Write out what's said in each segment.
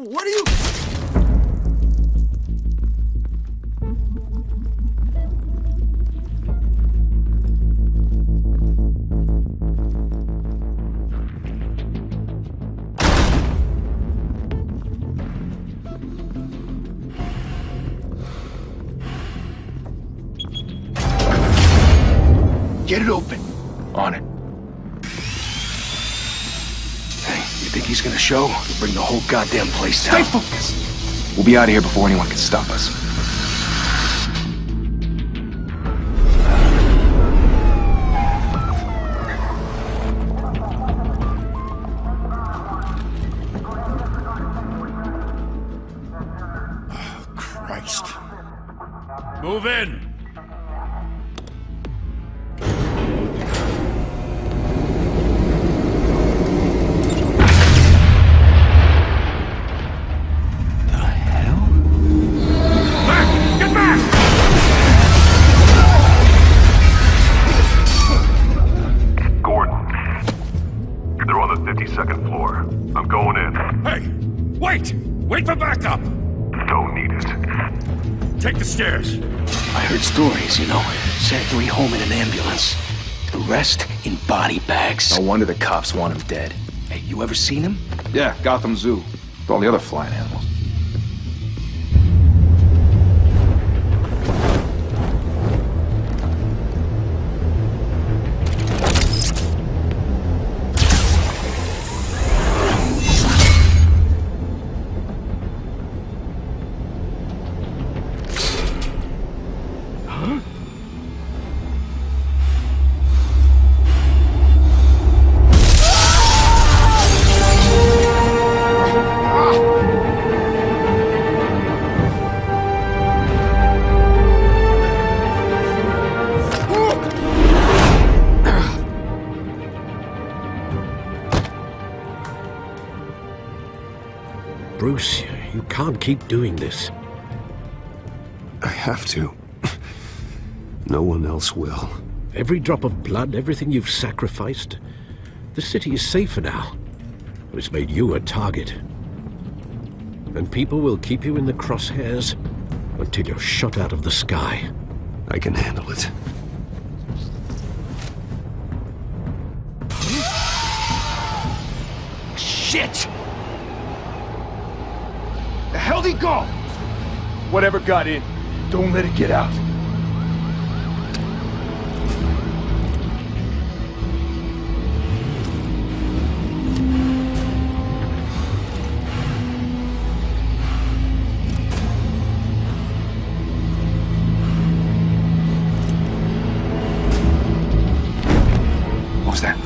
What are you... Get it open. On it. Hey, you think he's gonna show? He'll bring the whole goddamn place down. Stay focused! We'll be out of here before anyone can stop us. Oh, Christ. Move in! Wait for backup! Don't need it. Take the stairs. I heard stories, you know. Sent 3 home in an ambulance. The rest in body bags. No wonder the cops want him dead. Hey, you ever seen him? Yeah, Gotham Zoo. With all the other flying animals. Bruce, you can't keep doing this. I have to. No one else will. Every drop of blood, everything you've sacrificed. The city is safer now. But it's made you a target. And people will keep you in the crosshairs until you're shot out of the sky. I can handle it. Shit! The hell'd he go? Whatever got in, don't let it get out. What was that?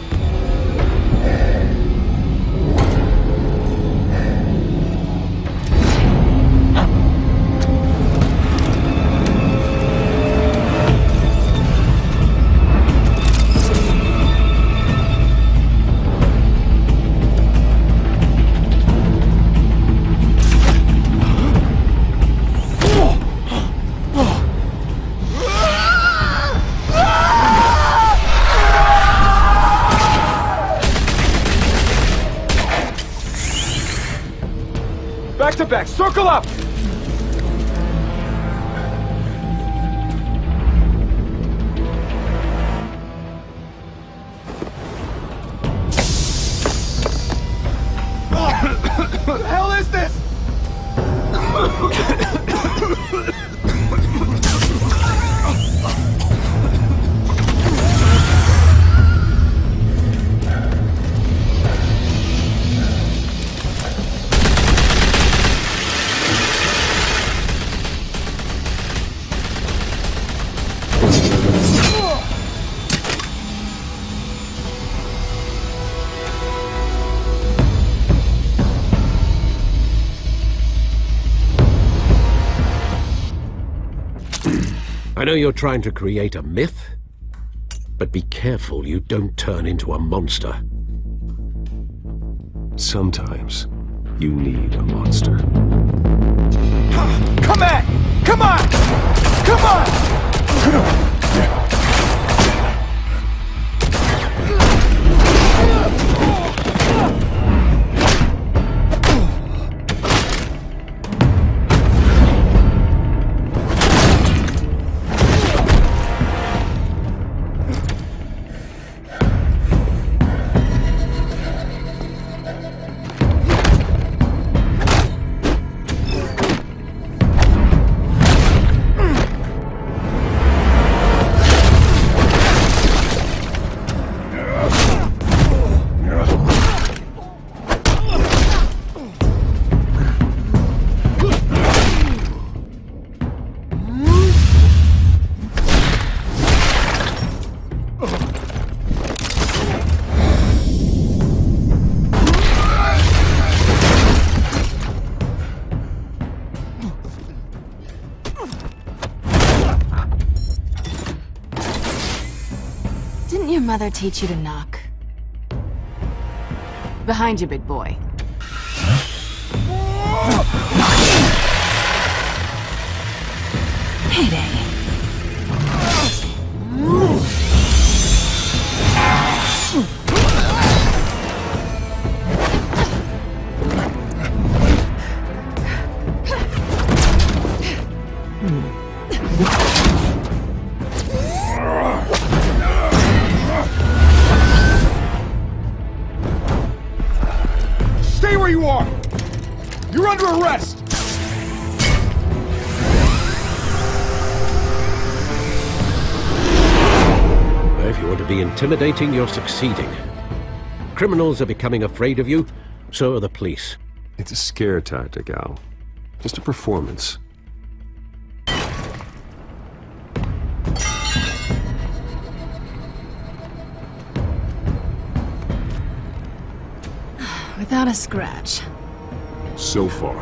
Back to back, circle up! What the hell is this? I know you're trying to create a myth, but be careful you don't turn into a monster. Sometimes you need a monster. Come at! Come on! Come on! your mother teach you to knock? Behind you, big boy. Payday. Stay where you are! You're under arrest! If you want to be intimidating, you're succeeding. Criminals are becoming afraid of you, so are the police. It's a scare tactic, Al. Just a performance. Without a scratch. So far.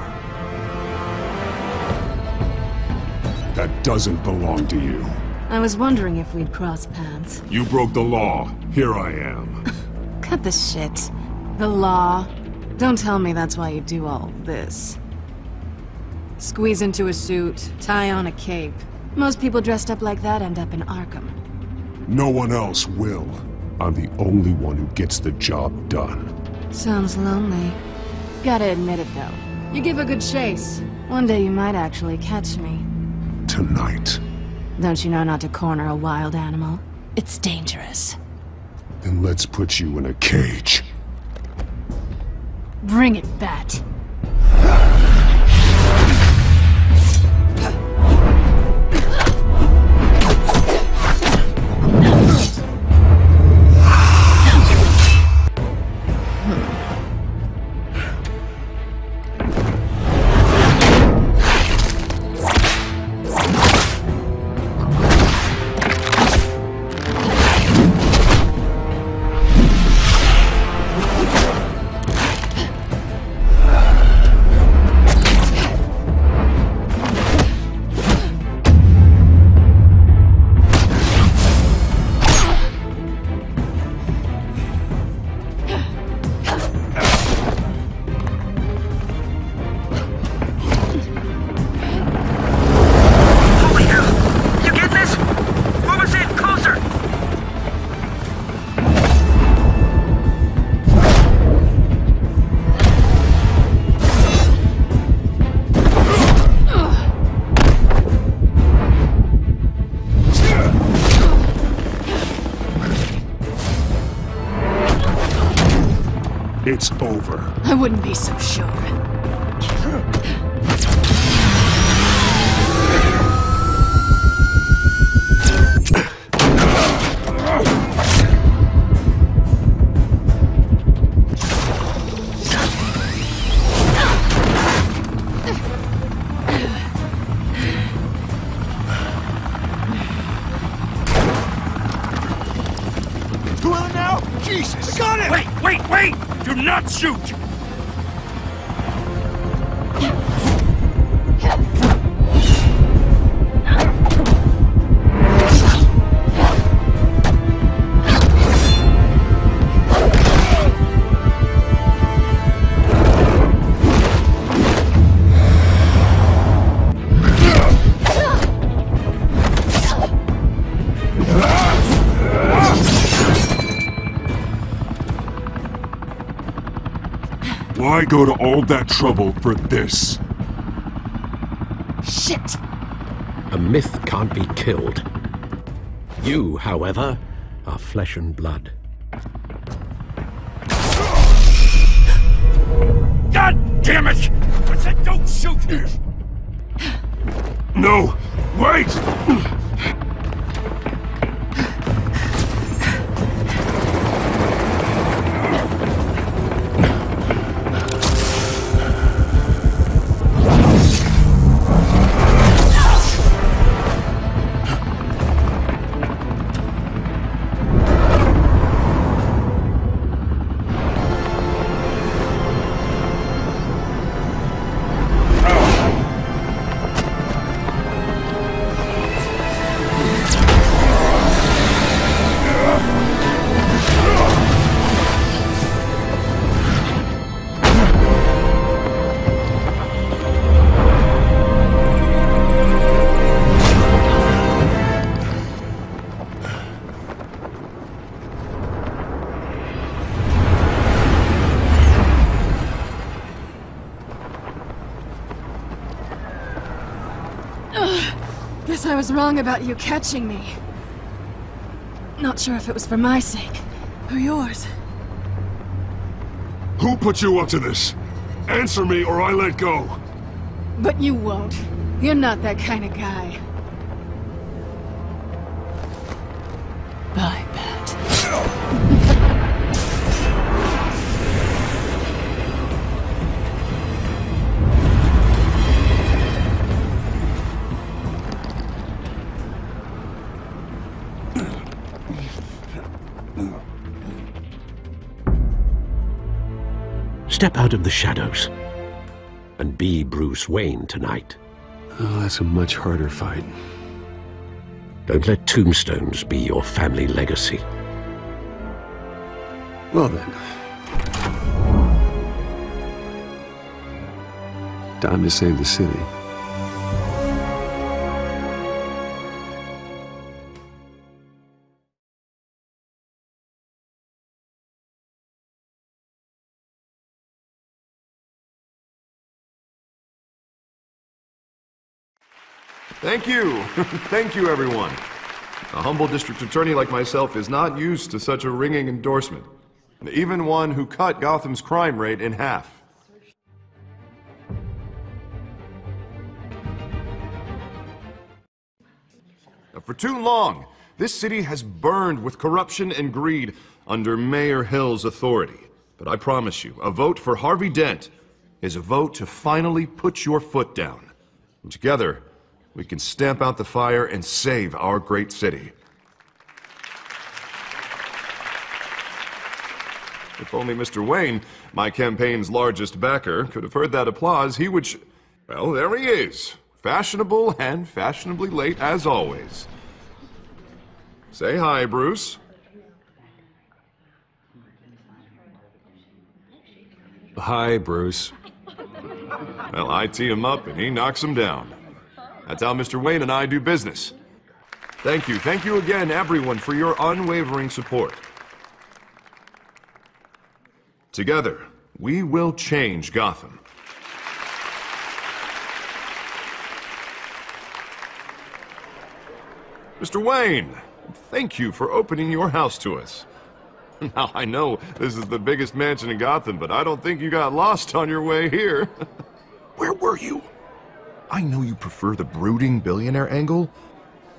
That doesn't belong to you. I was wondering if we'd cross paths. You broke the law. Here I am. Cut the shit. The law. Don't tell me that's why you do all this. Squeeze into a suit, tie on a cape. Most people dressed up like that end up in Arkham. No one else will. I'm the only one who gets the job done. Sounds lonely. Gotta admit it, though. You give a good chase. One day you might actually catch me. Tonight. Don't you know not to corner a wild animal? It's dangerous. Then let's put you in a cage. Bring it, Bat. It's over. I wouldn't be so sure. Go on now! Jesus! Got it! Wait! Do not shoot! Why go to all that trouble for this? Shit! A myth can't be killed. You, however, are flesh and blood. God damn it! I said don't shoot! No! Wait! Guess I was wrong about you catching me. Not sure if it was for my sake, or yours. Who put you up to this? Answer me or I let go. But you won't. You're not that kind of guy. Bye, Pat. Step out of the shadows and be Bruce Wayne tonight. Oh, that's a much harder fight. Don't let tombstones be your family legacy. Well then. Time to save the city. Thank you. Thank you, everyone. A humble district attorney like myself is not used to such a ringing endorsement. Even one who cut Gotham's crime rate in half. For too long, this city has burned with corruption and greed under Mayor Hill's authority. But I promise you, a vote for Harvey Dent is a vote to finally put your foot down. And together, we can stamp out the fire and save our great city. If only Mr. Wayne, my campaign's largest backer, could have heard that applause, he would well, there he is. Fashionable and fashionably late as always. Say hi, Bruce. Hi, Bruce. Well, I tee him up and he knocks him down. That's how Mr. Wayne and I do business. Thank you again, everyone, for your unwavering support. Together, we will change Gotham. Mr. Wayne, thank you for opening your house to us. Now, I know this is the biggest mansion in Gotham, but I don't think you got lost on your way here. Where were you? I know you prefer the brooding billionaire angle,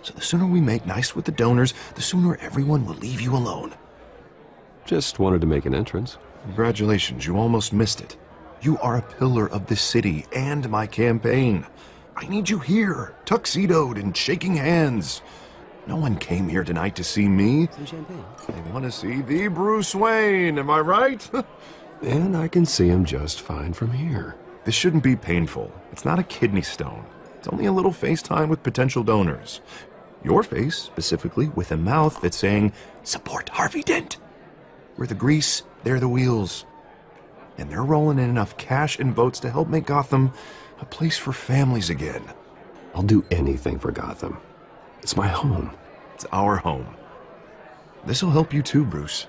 so the sooner we make nice with the donors, the sooner everyone will leave you alone. Just wanted to make an entrance. Congratulations, you almost missed it. You are a pillar of this city and my campaign. I need you here, tuxedoed and shaking hands. No one came here tonight to see me. Some champagne. They want to see the Bruce Wayne, am I right? And I can see him just fine from here. This shouldn't be painful. It's not a kidney stone. It's only a little FaceTime with potential donors. Your face, specifically, with a mouth that's saying, support Harvey Dent. We're the grease, they're the wheels. And they're rolling in enough cash and votes to help make Gotham a place for families again. I'll do anything for Gotham. It's my home. It's our home. This'll help you too, Bruce.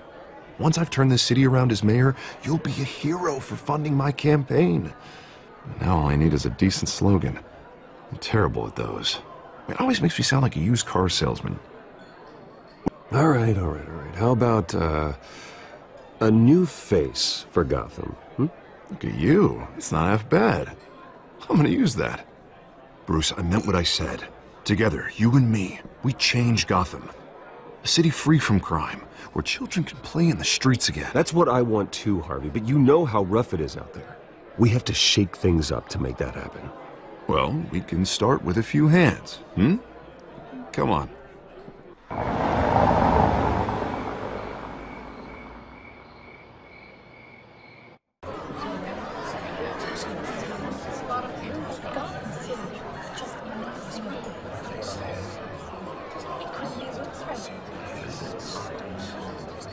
Once I've turned this city around as mayor, you'll be a hero for funding my campaign. Now all I need is a decent slogan. I'm terrible at those. It always makes me sound like a used car salesman. All right. How about, a new face for Gotham, Look at you. It's not half bad. I'm gonna use that. Bruce, I meant what I said. Together, you and me, we change Gotham. A city free from crime, where children can play in the streets again. That's what I want too, Harvey, but you know how rough it is out there. We have to shake things up to make that happen. Well, we can start with a few hands, Come on.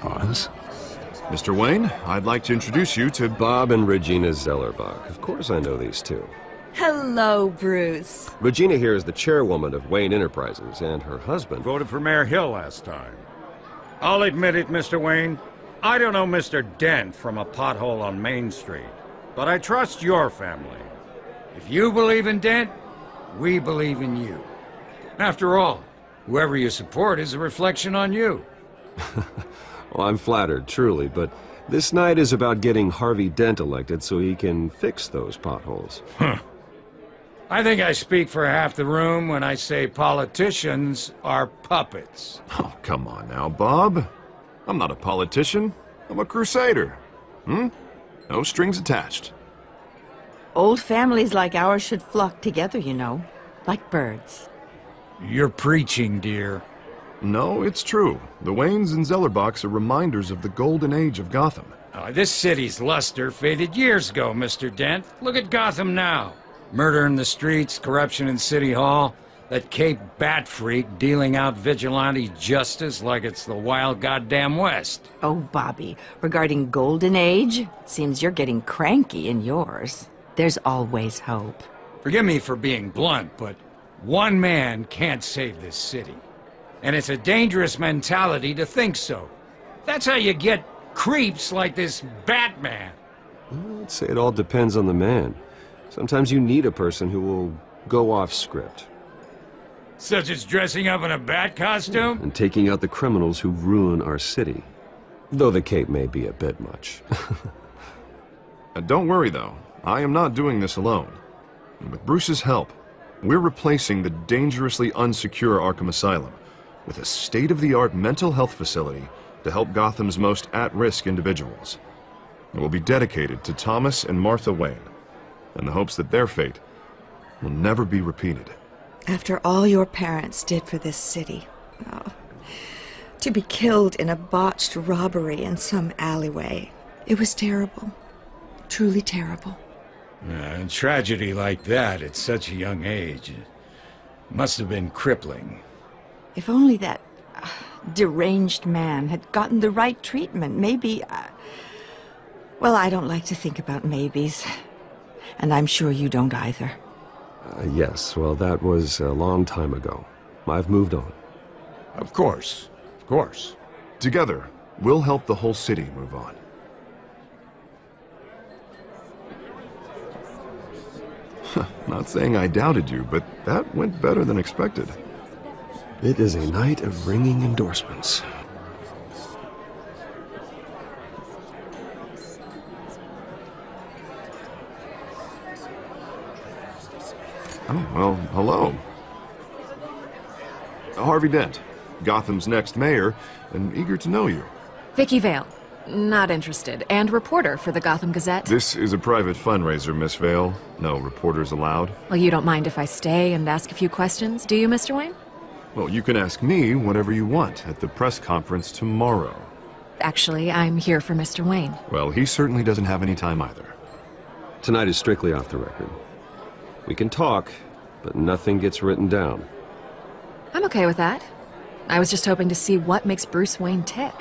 Pause. Mr. Wayne, I'd like to introduce you to Bob and Regina Zellerbach. Of course I know these two. Hello, Bruce. Regina here is the chairwoman of Wayne Enterprises, and her husband... Voted for Mayor Hill last time. I'll admit it, Mr. Wayne. I don't know Mr. Dent from a pothole on Main Street, but I trust your family. If you believe in Dent, we believe in you. After all, whoever you support is a reflection on you. Well, I'm flattered, truly, but this night is about getting Harvey Dent elected so he can fix those potholes. I think I speak for half the room when I say politicians are puppets. Oh, come on now, Bob. I'm not a politician. I'm a crusader. No strings attached. Old families like ours should flock together, you know, like birds. You're preaching, dear. No, it's true. The Waynes and Zellerbachs are reminders of the golden age of Gotham. This city's luster faded years ago, Mr. Dent. Look at Gotham now. Murder in the streets, corruption in City Hall, that Cape Bat freak dealing out vigilante justice like it's the wild goddamn West. Oh, Bobby, regarding Golden Age, it seems you're getting cranky in yours. There's always hope. Forgive me for being blunt, but one man can't save this city. And it's a dangerous mentality to think so. That's how you get creeps like this Batman. I'd say it all depends on the man. Sometimes you need a person who will go off script. Such as dressing up in a bat costume? And taking out the criminals who ruin our city. Though the cape may be a bit much. Don't worry, though. I am not doing this alone. And with Bruce's help, we're replacing the dangerously unsecure Arkham Asylum with a state-of-the-art mental health facility to help Gotham's most at-risk individuals. It will be dedicated to Thomas and Martha Wayne, in the hopes that their fate will never be repeated. After all your parents did for this city, to be killed in a botched robbery in some alleyway, it was terrible. Truly terrible. A tragedy like that at such a young age must have been crippling. If only that deranged man had gotten the right treatment, maybe... well, I don't like to think about maybes. And I'm sure you don't either. Yes, well, that was a long time ago. I've moved on. Of course. Of course. Together, we'll help the whole city move on. Not saying I doubted you, but that went better than expected. It is a night of ringing endorsements. Oh, well, hello. Harvey Dent, Gotham's next mayor, and eager to know you. Vicky Vale. Not interested. And reporter for the Gotham Gazette. This is a private fundraiser, Miss Vale. No reporters allowed. Well, you don't mind if I stay and ask a few questions, do you, Mr. Wayne? Well, you can ask me whatever you want at the press conference tomorrow. Actually, I'm here for Mr. Wayne. Well, he certainly doesn't have any time either. Tonight is strictly off the record. We can talk, but nothing gets written down. I'm okay with that. I was just hoping to see what makes Bruce Wayne tick.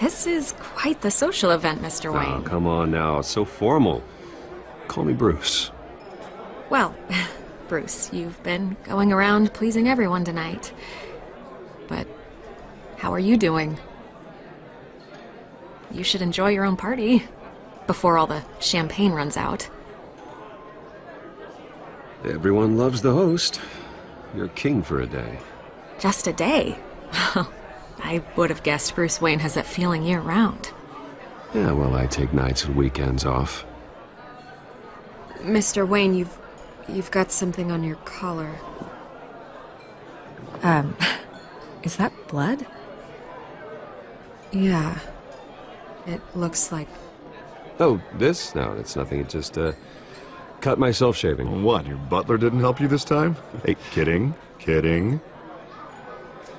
This is quite the social event, Mr. Wayne. Oh, come on now. It's so formal. Call me Bruce. Well, Bruce, you've been going around pleasing everyone tonight. But how are you doing? You should enjoy your own party before all the champagne runs out. Everyone loves the host. You're king for a day. Just a day? I would have guessed Bruce Wayne has that feeling year-round. Yeah, well, I take nights and weekends off. Mr. Wayne, you've got something on your collar. Is that blood? Yeah. It looks like... Oh, this? No, it's nothing. It just, cut myself shaving. What, your butler didn't help you this time? Hey, kidding. Kidding.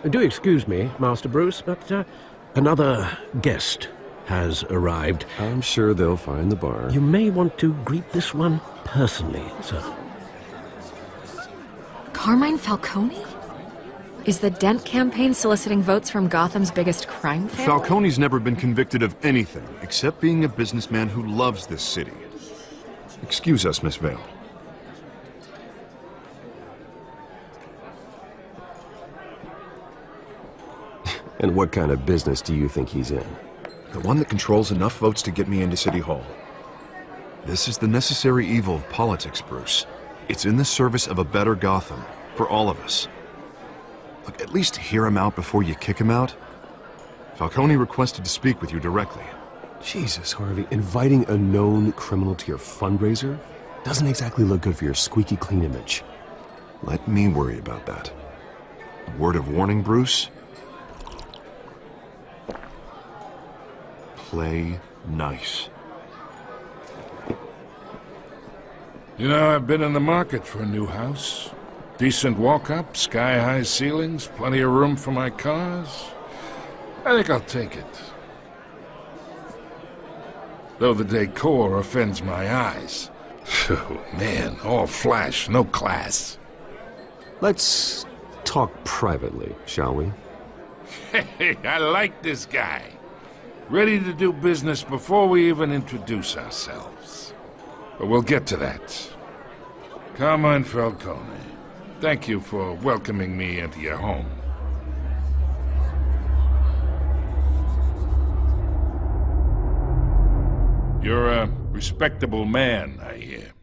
Do excuse me, Master Bruce, but another guest has arrived. I'm sure they'll find the bar. You may want to greet this one personally, sir. Carmine Falcone? Is the Dent campaign soliciting votes from Gotham's biggest crime family? Falcone's never been convicted of anything except being a businessman who loves this city. Excuse us, Miss Vale. And what kind of business do you think he's in? The one that controls enough votes to get me into City Hall. This is the necessary evil of politics, Bruce. It's in the service of a better Gotham, for all of us. Look, at least hear him out before you kick him out. Falcone requested to speak with you directly. Jesus, Harvey, inviting a known criminal to your fundraiser doesn't exactly look good for your squeaky clean image. Let me worry about that. A word of warning, Bruce? Play nice. You know, I've been in the market for a new house. Decent walk-up, sky-high ceilings, plenty of room for my cars. I think I'll take it. Though the decor offends my eyes. Oh, man, all flash, no class. Let's talk privately, shall we? Hey, I like this guy. Ready to do business before we even introduce ourselves. But we'll get to that. Carmine Falcone, thank you for welcoming me into your home. You're a respectable man, I hear.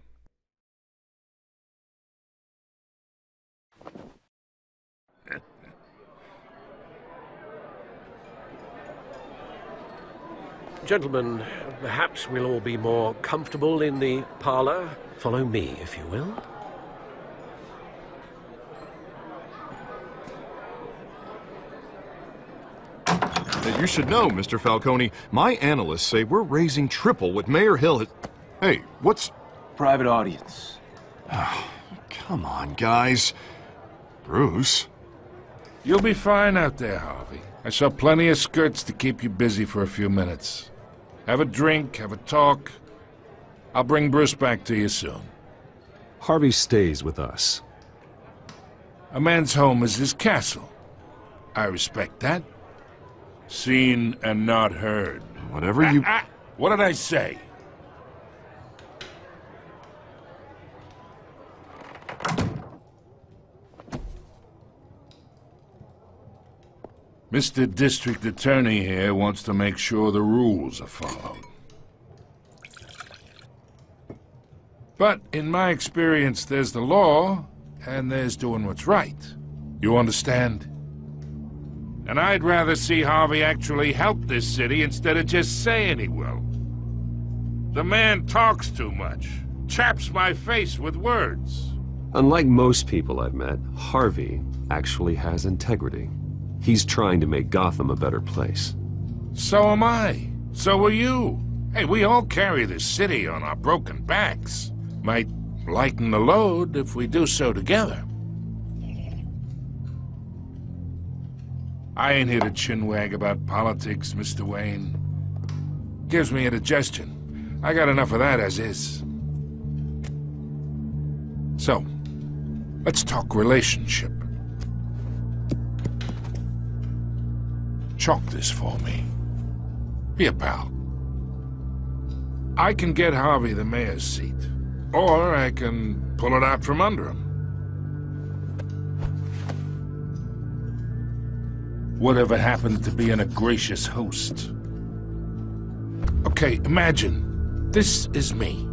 Gentlemen, perhaps we'll all be more comfortable in the parlor. Follow me, if you will. You should know, Mr. Falcone, my analysts say we're raising triple what Mayor Hill has... Hey, what's... Private audience. Oh, come on, guys. Bruce? You'll be fine out there, Harvey. I saw plenty of skirts to keep you busy for a few minutes. Have a drink, have a talk. I'll bring Bruce back to you soon. Harvey stays with us. A man's home is his castle. I respect that. Seen and not heard. Whatever you... What did I say? Mr. District Attorney here wants to make sure the rules are followed. But in my experience, there's the law, and there's doing what's right. You understand? And I'd rather see Harvey actually help this city instead of just saying he will. The man talks too much, chaps my face with words. Unlike most people I've met, Harvey actually has integrity. He's trying to make Gotham a better place. So am I. So are you. Hey, we all carry this city on our broken backs. Might lighten the load if we do so together. I ain't here to chinwag about politics, Mr. Wayne. Gives me indigestion. I got enough of that as is. So, let's talk relationship. Chalk this for me. Be a pal. I can get Harvey the mayor's seat, or I can pull it out from under him. Whatever happened to being a gracious host? Okay, imagine, this is me.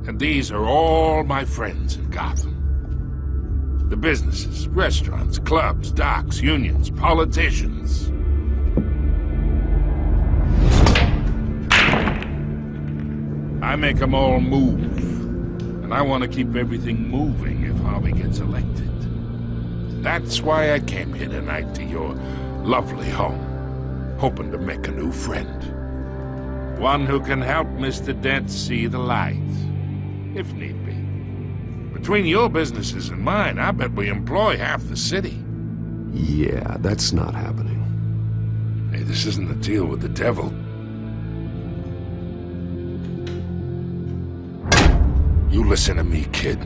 And these are all my friends in Gotham. The businesses, restaurants, clubs, docks, unions, politicians. I make them all move. And I want to keep everything moving if Harvey gets elected. That's why I came here tonight to your lovely home, hoping to make a new friend. One who can help Mr. Dent see the light, if need be. Between your businesses and mine, I bet we employ half the city. Yeah, that's not happening. Hey, this isn't a deal with the devil. You listen to me, kid.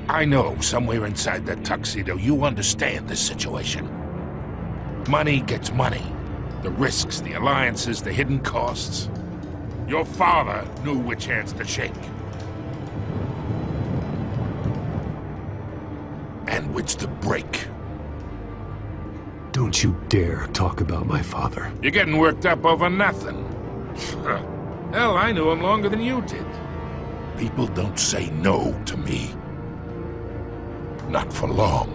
I know somewhere inside that tuxedo you understand this situation. Money gets money. The risks, the alliances, the hidden costs. Your father knew which hands to shake. And which to break. Don't you dare talk about my father. You're getting worked up over nothing. Hell, I knew him longer than you did. People don't say no to me. Not for long.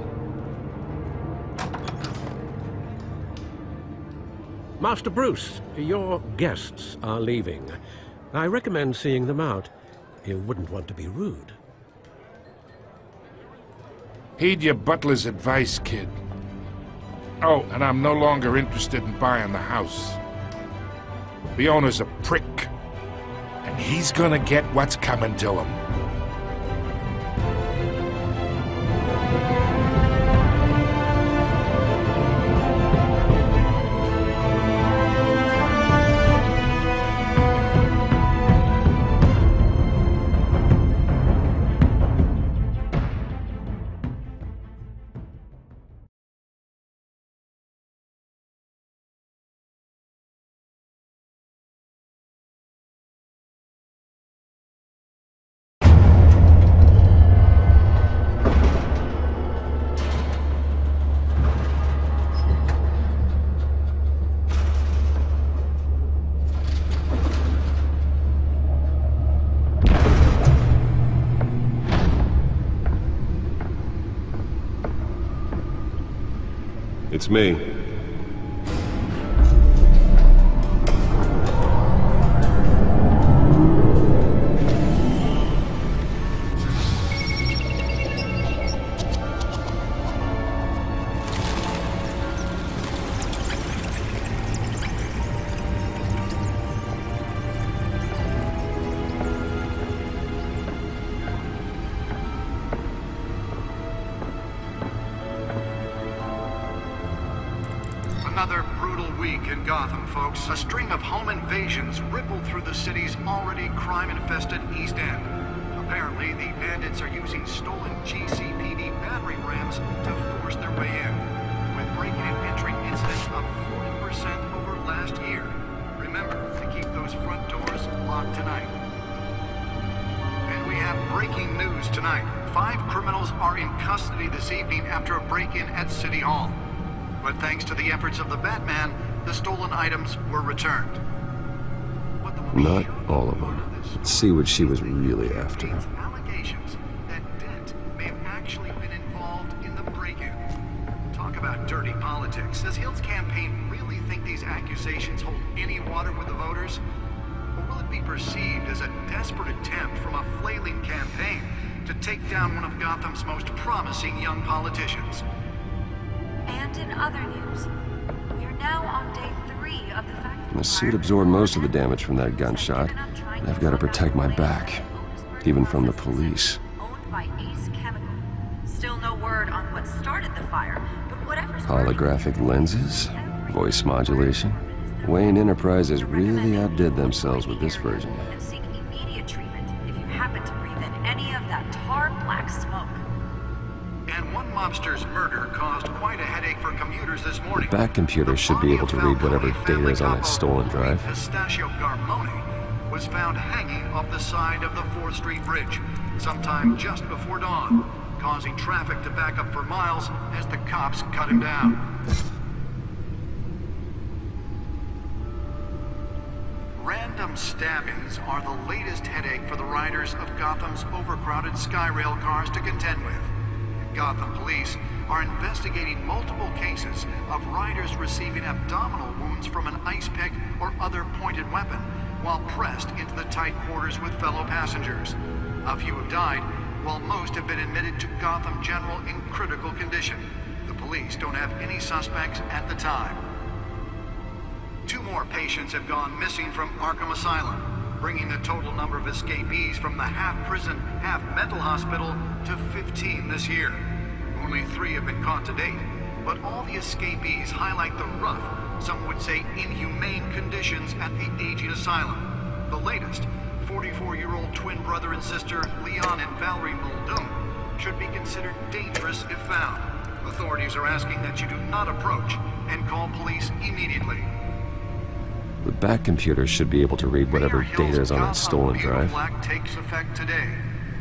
Master Bruce, your guests are leaving. I recommend seeing them out. You wouldn't want to be rude. Heed your butler's advice, kid. Oh, and I'm no longer interested in buying the house. The owner's a prick, and he's gonna get what's coming to him. It's me. Another brutal week in Gotham, folks. A string of home invasions rippled through the city's already crime-infested East End. Apparently, the bandits are using stolen GCPD battering rams to force their way in, with break-in and entering incidents up 40% over last year. Remember to keep those front doors locked tonight. And we have breaking news tonight. 5 criminals are in custody this evening after a break-in at City Hall. But thanks to the efforts of the Batman, the stolen items were returned. Not all of them. Let's see what she was really after. Allegations that Dent may have actually been involved in the break-in. Talk about dirty politics. Does Hill's campaign really think these accusations hold any water with the voters? Or will it be perceived as a desperate attempt from a flailing campaign to take down one of Gotham's most promising young politicians? And in other news, we're now on day 3 of the fact The suit absorbed most of the damage from that gunshot, and I've got to protect my back, even from the police. Owned by Ace Chemical. Still no word on what started the fire, but whatever's Holographic lenses? Voice modulation? Wayne Enterprises really outdid themselves with this version. And seek immediate treatment if you happen to breathe in any of that tar black smoke. And one mobster's murder caused quite a headache for commuters this morning. The back computer should be able to read whatever data is on that stolen drive. Pistachio Garmoni was found hanging off the side of the 4th Street Bridge sometime just before dawn, causing traffic to back up for miles as the cops cut him down. Random stabbings are the latest headache for the riders of Gotham's overcrowded Skyrail cars to contend with. Gotham police are investigating multiple cases of riders receiving abdominal wounds from an ice pick or other pointed weapon while pressed into the tight quarters with fellow passengers. A few have died, while most have been admitted to Gotham General in critical condition. The police don't have any suspects at the time. 2 more patients have gone missing from Arkham Asylum, bringing the total number of escapees from the half-prison, half-mental hospital to 15 this year. Only 3 have been caught to date, but all the escapees highlight the rough, some would say inhumane conditions at the aging asylum. The latest, 44-year-old twin brother and sister Leon and Valerie Muldoon, should be considered dangerous if found. Authorities are asking that you do not approach and call police immediately. The back computer should be able to read whatever data is on that stolen drive. Act takes effect today,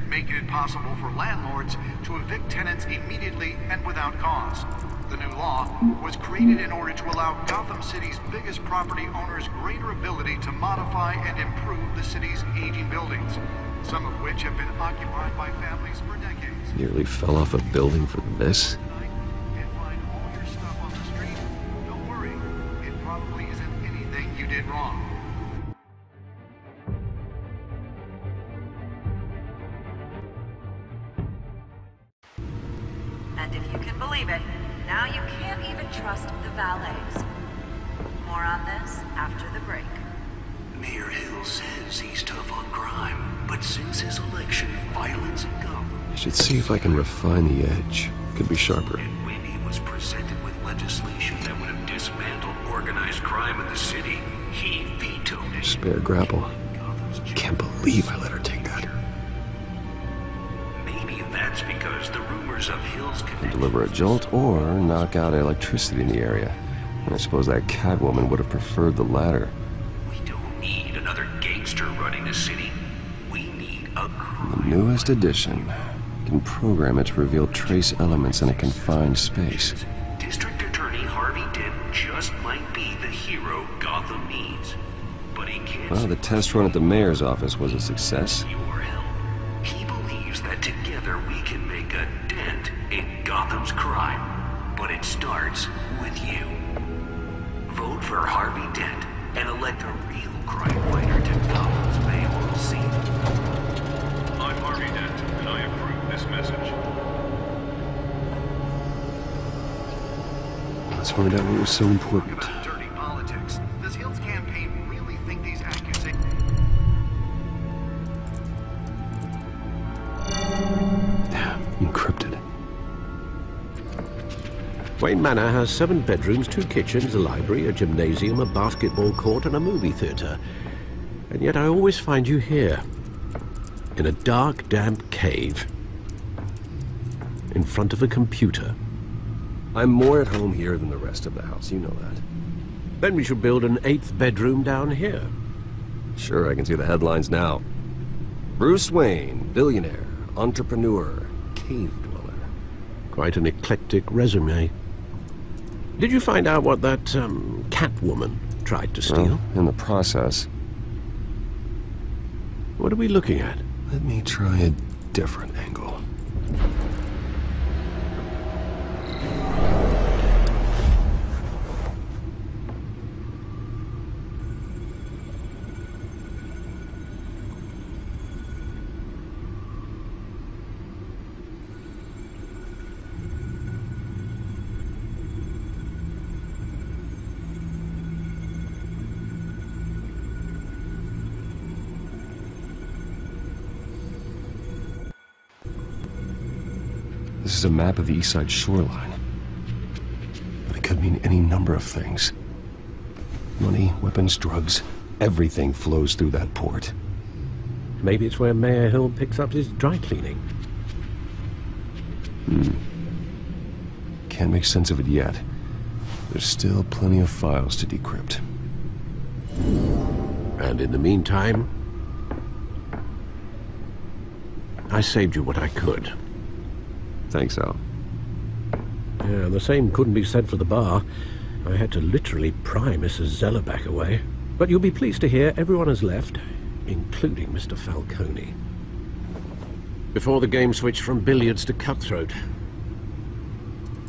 making it possible for landlords to evict tenants immediately and without cause. The new law was created in order to allow Gotham City's biggest property owners greater ability to modify and improve the city's aging buildings. some of which have been occupied by families for decades. Nearly fell off a building for this? And find all your stuff on the street. Don't worry, it probably isn't anything you did wrong. And if you can believe it, now you can't even trust the valets. More on this after the break. Mayor Hill says he's tough on crime, but since his election, violence in Gotham. I should see if I can refine the edge. Could be sharper. And when he was presented with legislation that would have dismantled organized crime in the city, he vetoed it. Spare grapple. Can't believe I let her take that. Maybe that's because the rumors of Hill's connection... Deliver a jolt or knock out electricity in the area. And I suppose that Catwoman would have preferred the latter. We don't need another gangster running the city. We need a The newest edition can program it to reveal trace elements in a confined space. District Attorney Harvey Dent just might be the hero Gotham needs. But he can't... Well, the test run at the mayor's office was a success. Your help. He believes that together we can make a dent in Gotham's crime. But it starts with you. Vote for Harvey Dent and elect a real crime fighter to Gotham's mayoral seat. I'm Harvey Dent, and I approve this message. Let's find out what was so important. About dirty politics. Does Hill's campaign really think these accusations... Encrypted. Wayne Manor has 7 bedrooms, 2 kitchens, a library, a gymnasium, a basketball court, and a movie theater. And yet I always find you here, in a dark, damp cave, in front of a computer. I'm more at home here than the rest of the house, you know that. Then we should build an 8th bedroom down here. Sure, I can see the headlines now. Bruce Wayne, billionaire, entrepreneur, cave dweller. Quite an eclectic resume. Did you find out what that, Catwoman tried to steal? Well, in the process. What are we looking at? Let me try a different angle. This is a map of the east side shoreline. But it could mean any number of things. Money, weapons, drugs, everything flows through that port. Maybe it's where Mayor Hill picks up his dry cleaning. Can't make sense of it yet. There's still plenty of files to decrypt. And in the meantime, I saved you what I could. Thanks, Al. Yeah, the same couldn't be said for the bar. I had to literally pry Mrs. Zeller back away. But you'll be pleased to hear everyone has left, including Mr. Falcone. Before the game switched from billiards to cutthroat.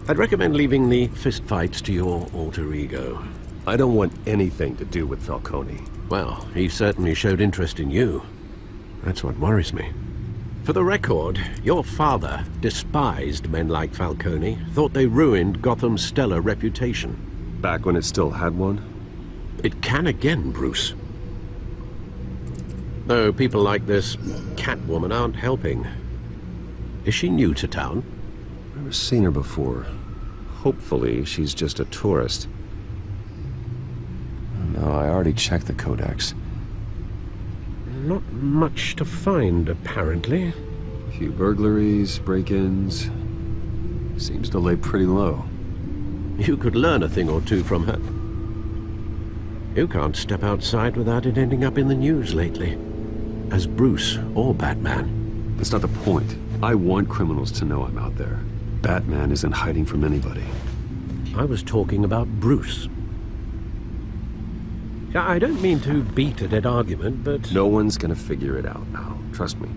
I'd recommend leaving the fistfights to your alter ego. I don't want anything to do with Falcone. Well, he certainly showed interest in you. That's what worries me. For the record, your father despised men like Falcone, thought they ruined Gotham's stellar reputation. Back when it still had one? It can again, Bruce. Though people like this Catwoman aren't helping. Is she new to town? Never seen her before. Hopefully, she's just a tourist. No, I already checked the codex. Not much to find, apparently. A few burglaries, break-ins. Seems to lay pretty low. You could learn a thing or two from her. You can't step outside without it ending up in the news lately. As Bruce or Batman. That's not the point. I want criminals to know I'm out there. Batman isn't hiding from anybody. I was talking about Bruce. I don't mean to beat a dead argument, but... No one's gonna figure it out now. Trust me.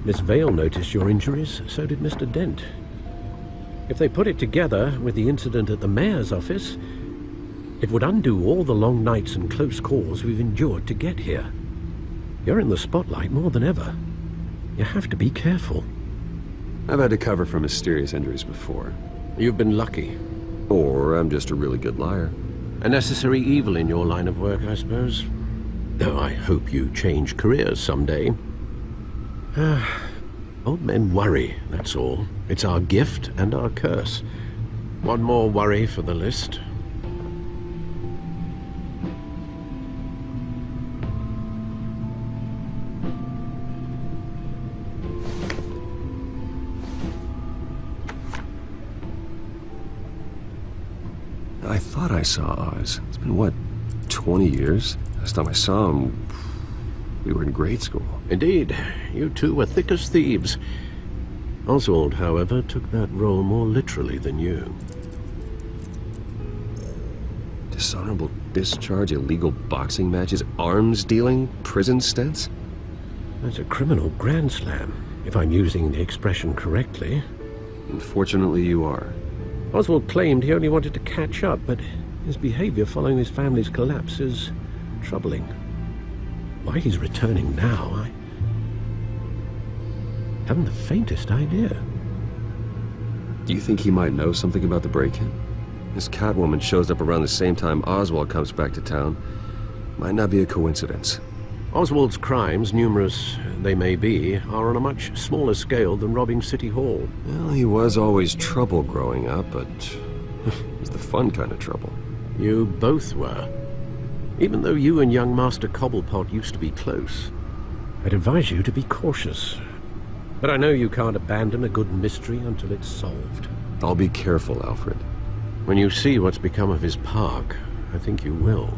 Miss Vale noticed your injuries, so did Mr. Dent. If they put it together with the incident at the mayor's office, it would undo all the long nights and close calls we've endured to get here. You're in the spotlight more than ever. You have to be careful. I've had to cover for mysterious injuries before. You've been lucky. Or I'm just a really good liar. A necessary evil in your line of work, I suppose. Though I hope you change careers someday. Old men worry, that's all. It's our gift and our curse. One more worry for the list. I thought I saw Oz. It's been, what, 20 years? Last time I saw him, we were in grade school. Indeed. You two were thick as thieves. Oswald, however, took that role more literally than you. Dishonorable discharge, illegal boxing matches, arms dealing, prison stints? That's a criminal grand slam, if I'm using the expression correctly. Unfortunately, you are. Oswald claimed he only wanted to catch up, but his behavior following his family's collapse is troubling. Why he's returning now, I haven't the faintest idea. Do you think he might know something about the break-in? This Catwoman shows up around the same time Oswald comes back to town. Might not be a coincidence. Oswald's crimes, numerous they may be, are on a much smaller scale than robbing City Hall. Well, he was always trouble growing up, but it was the fun kind of trouble. You both were. Even though you and young Master Cobblepot used to be close, I'd advise you to be cautious. But I know you can't abandon a good mystery until it's solved. I'll be careful, Alfred. When you see what's become of his park, I think you will.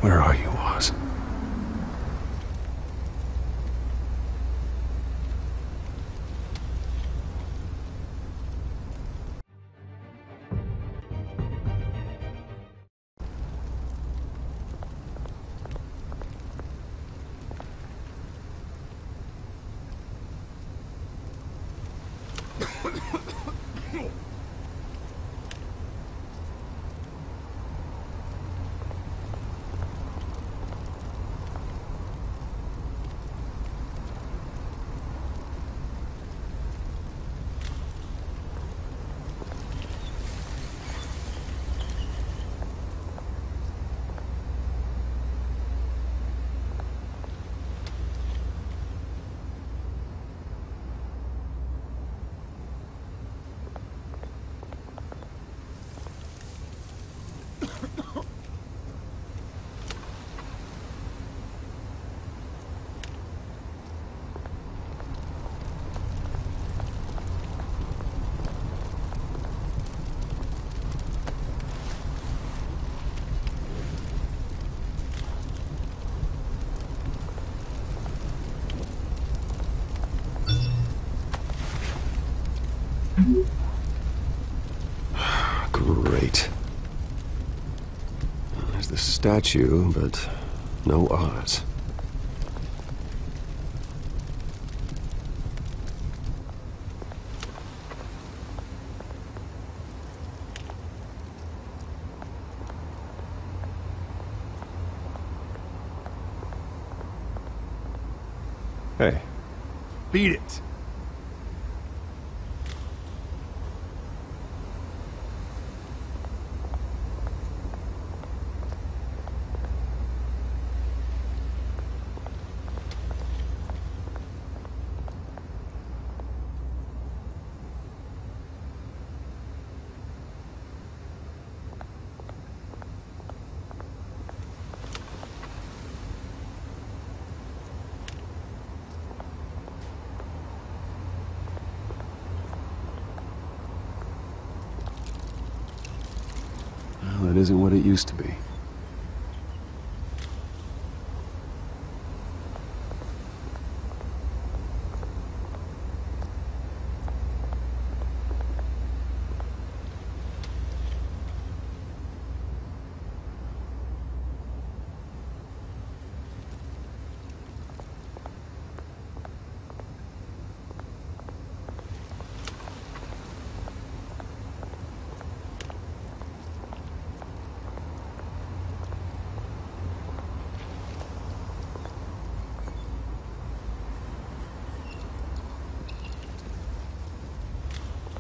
Where are you, Oz? Great. There's the statue, but no Oz. Hey. Beat it. it isn't what it used to be.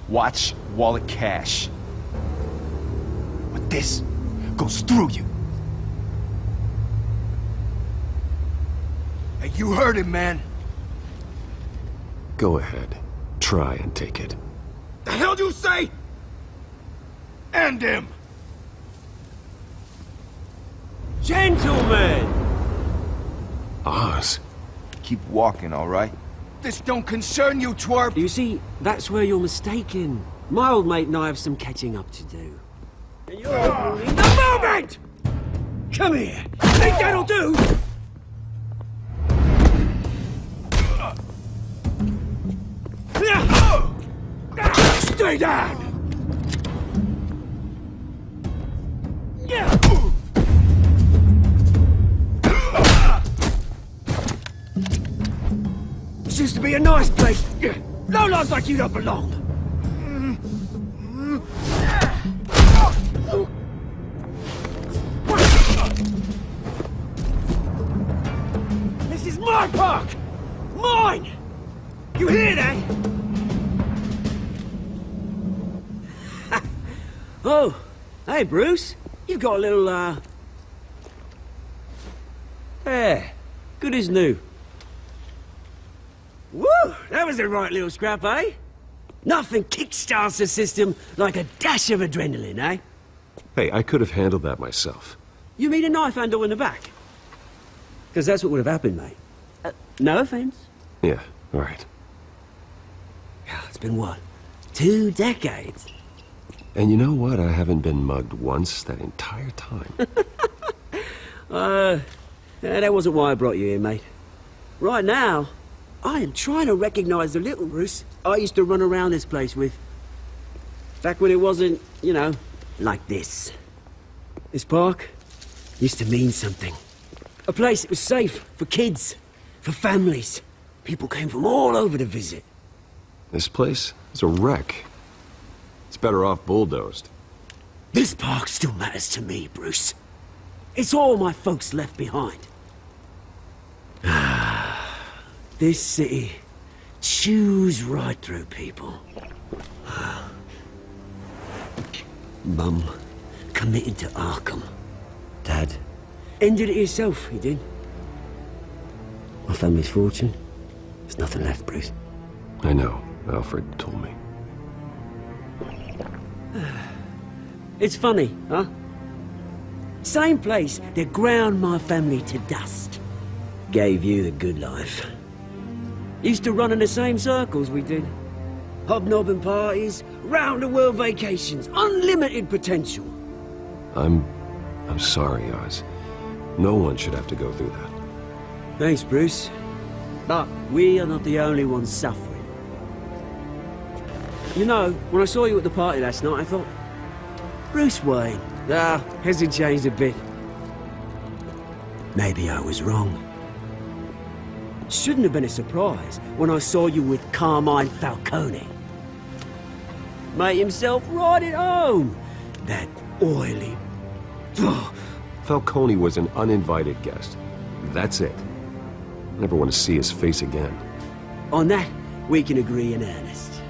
Watch wallet cash. But this goes through you. Hey, you heard him, man. Go ahead. Try and take it. The hell do you say? End him! Gentlemen! Oz. Keep walking, all right? This don't concern you, twerp! You see, that's where you're mistaken. My old mate and I have some catching up to do. And you're ruining the moment! Come here! Think that'll do? Stay down! This used to be a nice place. No lives like you don't belong. This is my park! Mine! You hear that? Oh, hey Bruce. You've got a little, There. Good as new. Woo! That was a right little scrap, eh? Nothing kickstarts the system like a dash of adrenaline, eh? Hey, I could have handled that myself. You mean a knife handle in the back? Because that's what would have happened, mate. No offense. Yeah, all right. It's been what? 2 decades? And you know what? I haven't been mugged once that entire time. That wasn't why I brought you here, mate. Right now, I am trying to recognize the little Bruce I used to run around this place with. Back when it wasn't, you know, like this. This park used to mean something. A place that was safe for kids, for families. People came from all over to visit. This place is a wreck. It's better off bulldozed. This park still matters to me, Bruce. It's all my folks left behind. This city chews right through people. Mum committed to Arkham. Dad ended it himself, he did. My family's fortune, there's nothing left, Bruce. I know. Alfred told me. It's funny, huh? Same place that ground my family to dust. Gave you the good life. Used to run in the same circles we did. Hobnobbing parties, round-the-world vacations, unlimited potential. I'm sorry, Oz. No one should have to go through that. Thanks, Bruce. But we are not the only ones suffering. You know, when I saw you at the party last night, I thought, Bruce Wayne. Hasn't changed a bit. Maybe I was wrong. Shouldn't have been a surprise when I saw you with Carmine Falcone. Made himself right at home. That oily... Falcone was an uninvited guest. That's it. Never want to see his face again. On that, we can agree in earnest.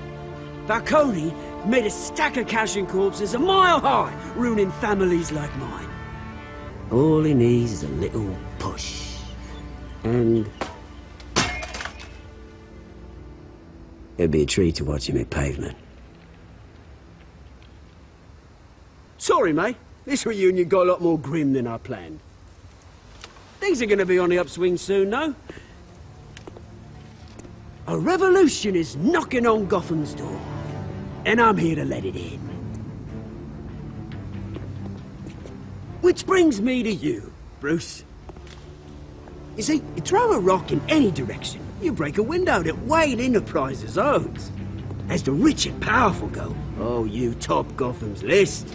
Falcone made a stack of cash and corpses a mile high, ruining families like mine. All he needs is a little push. And... it'd be a treat to watch him hit pavement. Sorry, mate. This reunion got a lot more grim than I planned. Things are gonna be on the upswing soon, no? A revolution is knocking on Gotham's door. And I'm here to let it in. Which brings me to you, Bruce. You see, you throw a rock in any direction, you break a window that Wayne Enterprises owns. As the rich and powerful go, oh, you top Gotham's list.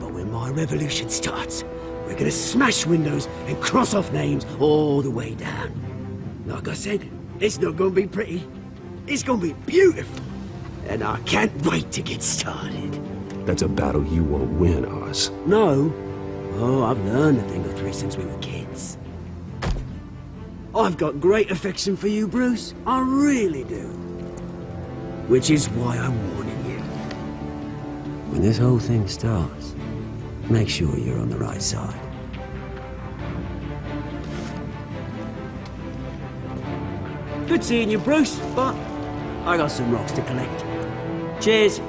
But when my revolution starts, we're gonna smash windows and cross off names all the way down. Like I said, it's not gonna be pretty. It's gonna be beautiful. And I can't wait to get started. That's a battle you won't win, Oz. No. Oh, I've learned a thing or three since we were kids. I've got great affection for you, Bruce. I really do. Which is why I'm warning you. When this whole thing starts, make sure you're on the right side. Good seeing you, Bruce, but I got some rocks to collect. Cheers.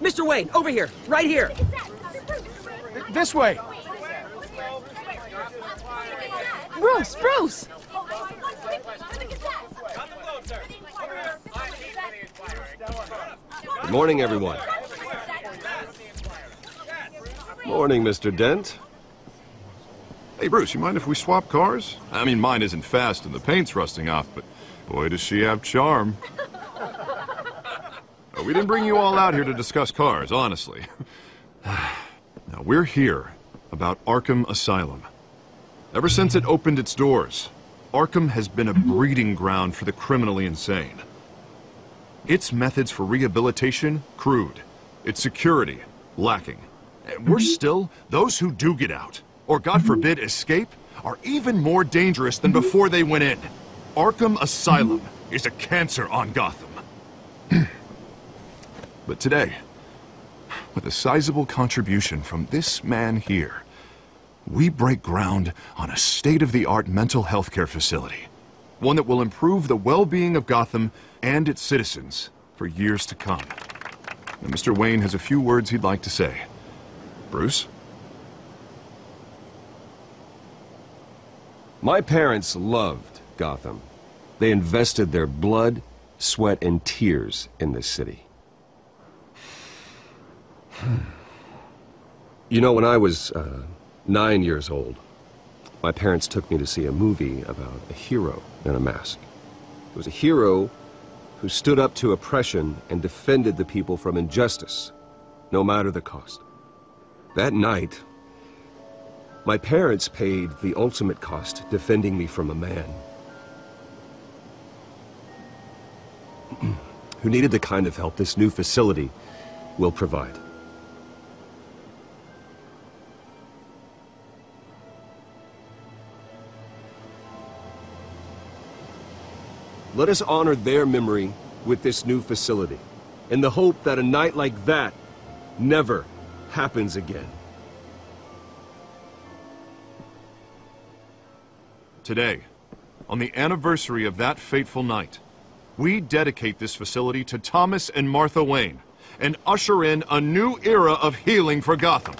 Mr. Wayne, over here, right here. This way. Bruce, Bruce! Good morning, everyone. Morning, Mr. Dent. Hey, Bruce, you mind if we swap cars? I mean, mine isn't fast and the paint's rusting off, but boy, does she have charm. We didn't bring you all out here to discuss cars, honestly. Now, we're here about Arkham Asylum. Ever since it opened its doors, Arkham has been a breeding ground for the criminally insane. Its methods for rehabilitation, crude. Its security, lacking. And worse still, those who do get out, or God forbid escape, are even more dangerous than before they went in. Arkham Asylum is a cancer on Gotham. But today, with a sizable contribution from this man here, we break ground on a state-of-the-art mental health care facility. One that will improve the well-being of Gotham and its citizens for years to come. Now, Mr. Wayne has a few words he'd like to say. Bruce? My parents loved Gotham. They invested their blood, sweat, and tears in this city. You know, when I was 9 years old, my parents took me to see a movie about a hero in a mask. It was a hero who stood up to oppression and defended the people from injustice, no matter the cost. That night, my parents paid the ultimate cost defending me from a man who needed the kind of help this new facility will provide. Let us honor their memory with this new facility, in the hope that a night like that never happens again. Today, on the anniversary of that fateful night, we dedicate this facility to Thomas and Martha Wayne and usher in a new era of healing for Gotham.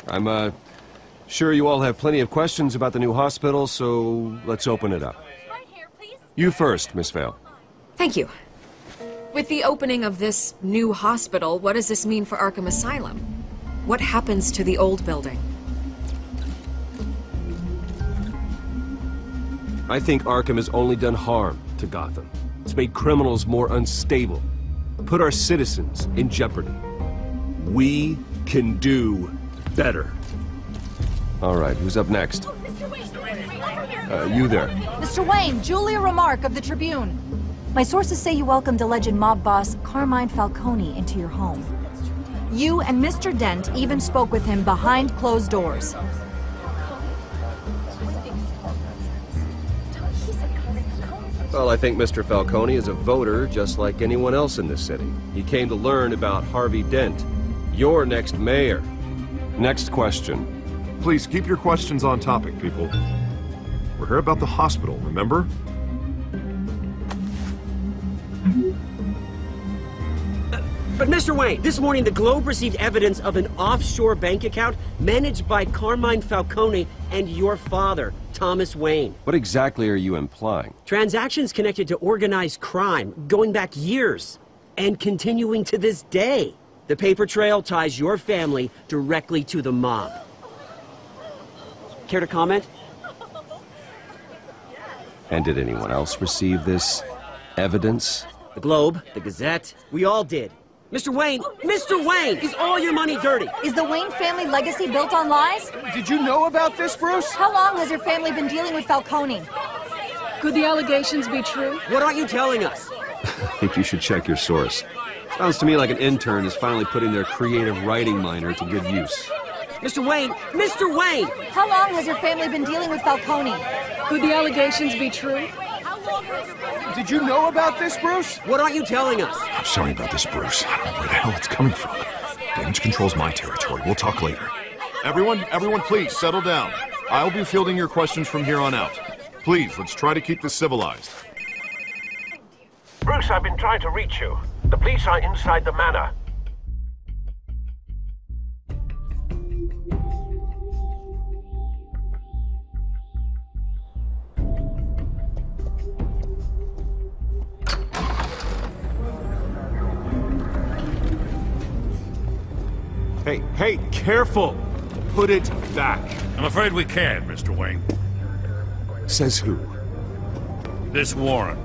I'm, sure you all have plenty of questions about the new hospital, so let's open it up. You first, Miss Vale. Thank you. With the opening of this new hospital, what does this mean for Arkham Asylum? What happens to the old building? I think Arkham has only done harm to Gotham. It's made criminals more unstable, put our citizens in jeopardy. We can do better. All right, who's up next? You there. Mr. Wayne, Julia Remark of the Tribune. My sources say you welcomed alleged mob boss Carmine Falcone into your home. You and Mr. Dent even spoke with him behind closed doors. Well, I think Mr. Falcone is a voter just like anyone else in this city. He came to learn about Harvey Dent, your next mayor. Next question. Please keep your questions on topic, people. We're here about the hospital, remember? But Mr. Wayne, this morning the Globe received evidence of an offshore bank account managed by Carmine Falcone and your father, Thomas Wayne. What exactly are you implying? Transactions connected to organized crime, going back years, and continuing to this day. The paper trail ties your family directly to the mob. Care to comment? And did anyone else receive this evidence? The Globe, the Gazette, we all did. Mr. Wayne, is all your money dirty? Is the Wayne family legacy built on lies? Did you know about this, Bruce? How long has your family been dealing with Falcone? Could the allegations be true? What aren't you telling us? I think you should check your source. Sounds to me like an intern is finally putting their creative writing minor to good use. Mr. Wayne! How long has your family been dealing with Falcone? Could the allegations be true? Did you know about this, Bruce? What aren't you telling us? I'm sorry about this, Bruce. I don't know where the hell it's coming from. Damage control's my territory. We'll talk later. Everyone, please, settle down. I'll be fielding your questions from here on out. Please, let's try to keep this civilized. Bruce, I've been trying to reach you. The police are inside the manor. Hey, careful! Put it back. I'm afraid we can't, Mr. Wayne. Says who? This warrant.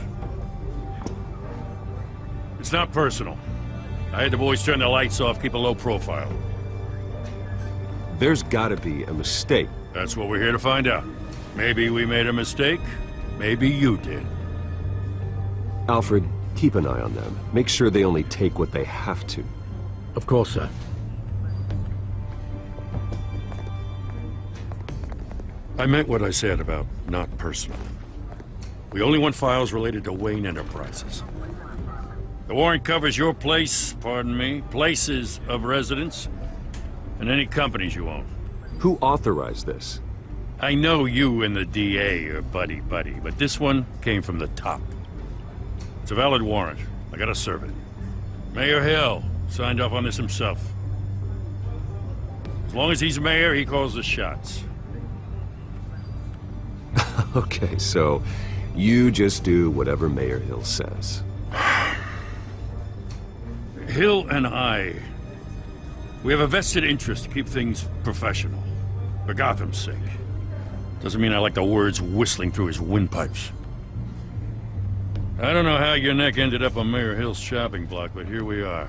It's not personal. I had the boys turn the lights off, keep a low profile. There's gotta be a mistake. That's what we're here to find out. Maybe we made a mistake. Maybe you did. Alfred, keep an eye on them. Make sure they only take what they have to. Of course, sir. I meant what I said about not personal. We only want files related to Wayne Enterprises. The warrant covers your place, pardon me, places of residence, and any companies you own. Who authorized this? I know you and the DA are buddy-buddy, but this one came from the top. It's a valid warrant. I gotta serve it. Mayor Hill signed off on this himself. As long as he's mayor, he calls the shots. Okay, so you just do whatever Mayor Hill says. Hill and I, we have a vested interest to keep things professional. For Gotham's sake. Doesn't mean I like the words whistling through his windpipes. I don't know how your neck ended up on Mayor Hill's shopping block, but here we are.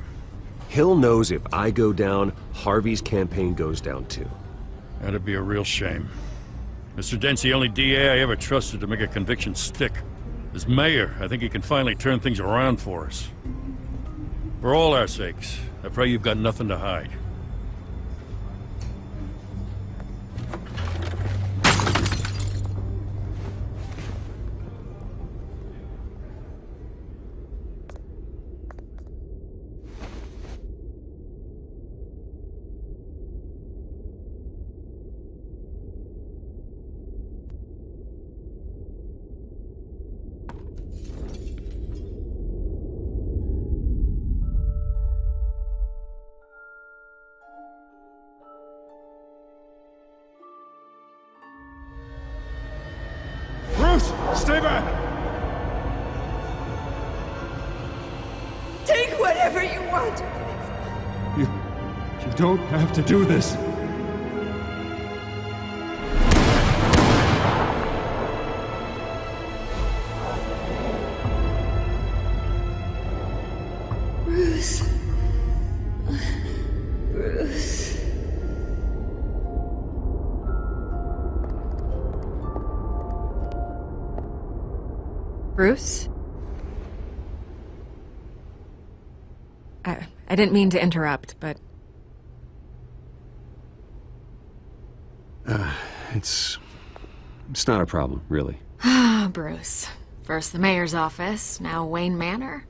Hill knows if I go down, Harvey's campaign goes down too. That'd be a real shame. Mr. Dent's the only DA I ever trusted to make a conviction stick. As mayor, I think he can finally turn things around for us. For all our sakes, I pray you've got nothing to hide. Stay back! Take whatever you want. You don't have to do this. Bruce. Bruce. Bruce? I didn't mean to interrupt, but... It's not a problem, really. Ah, Bruce. First the mayor's office, now Wayne Manor.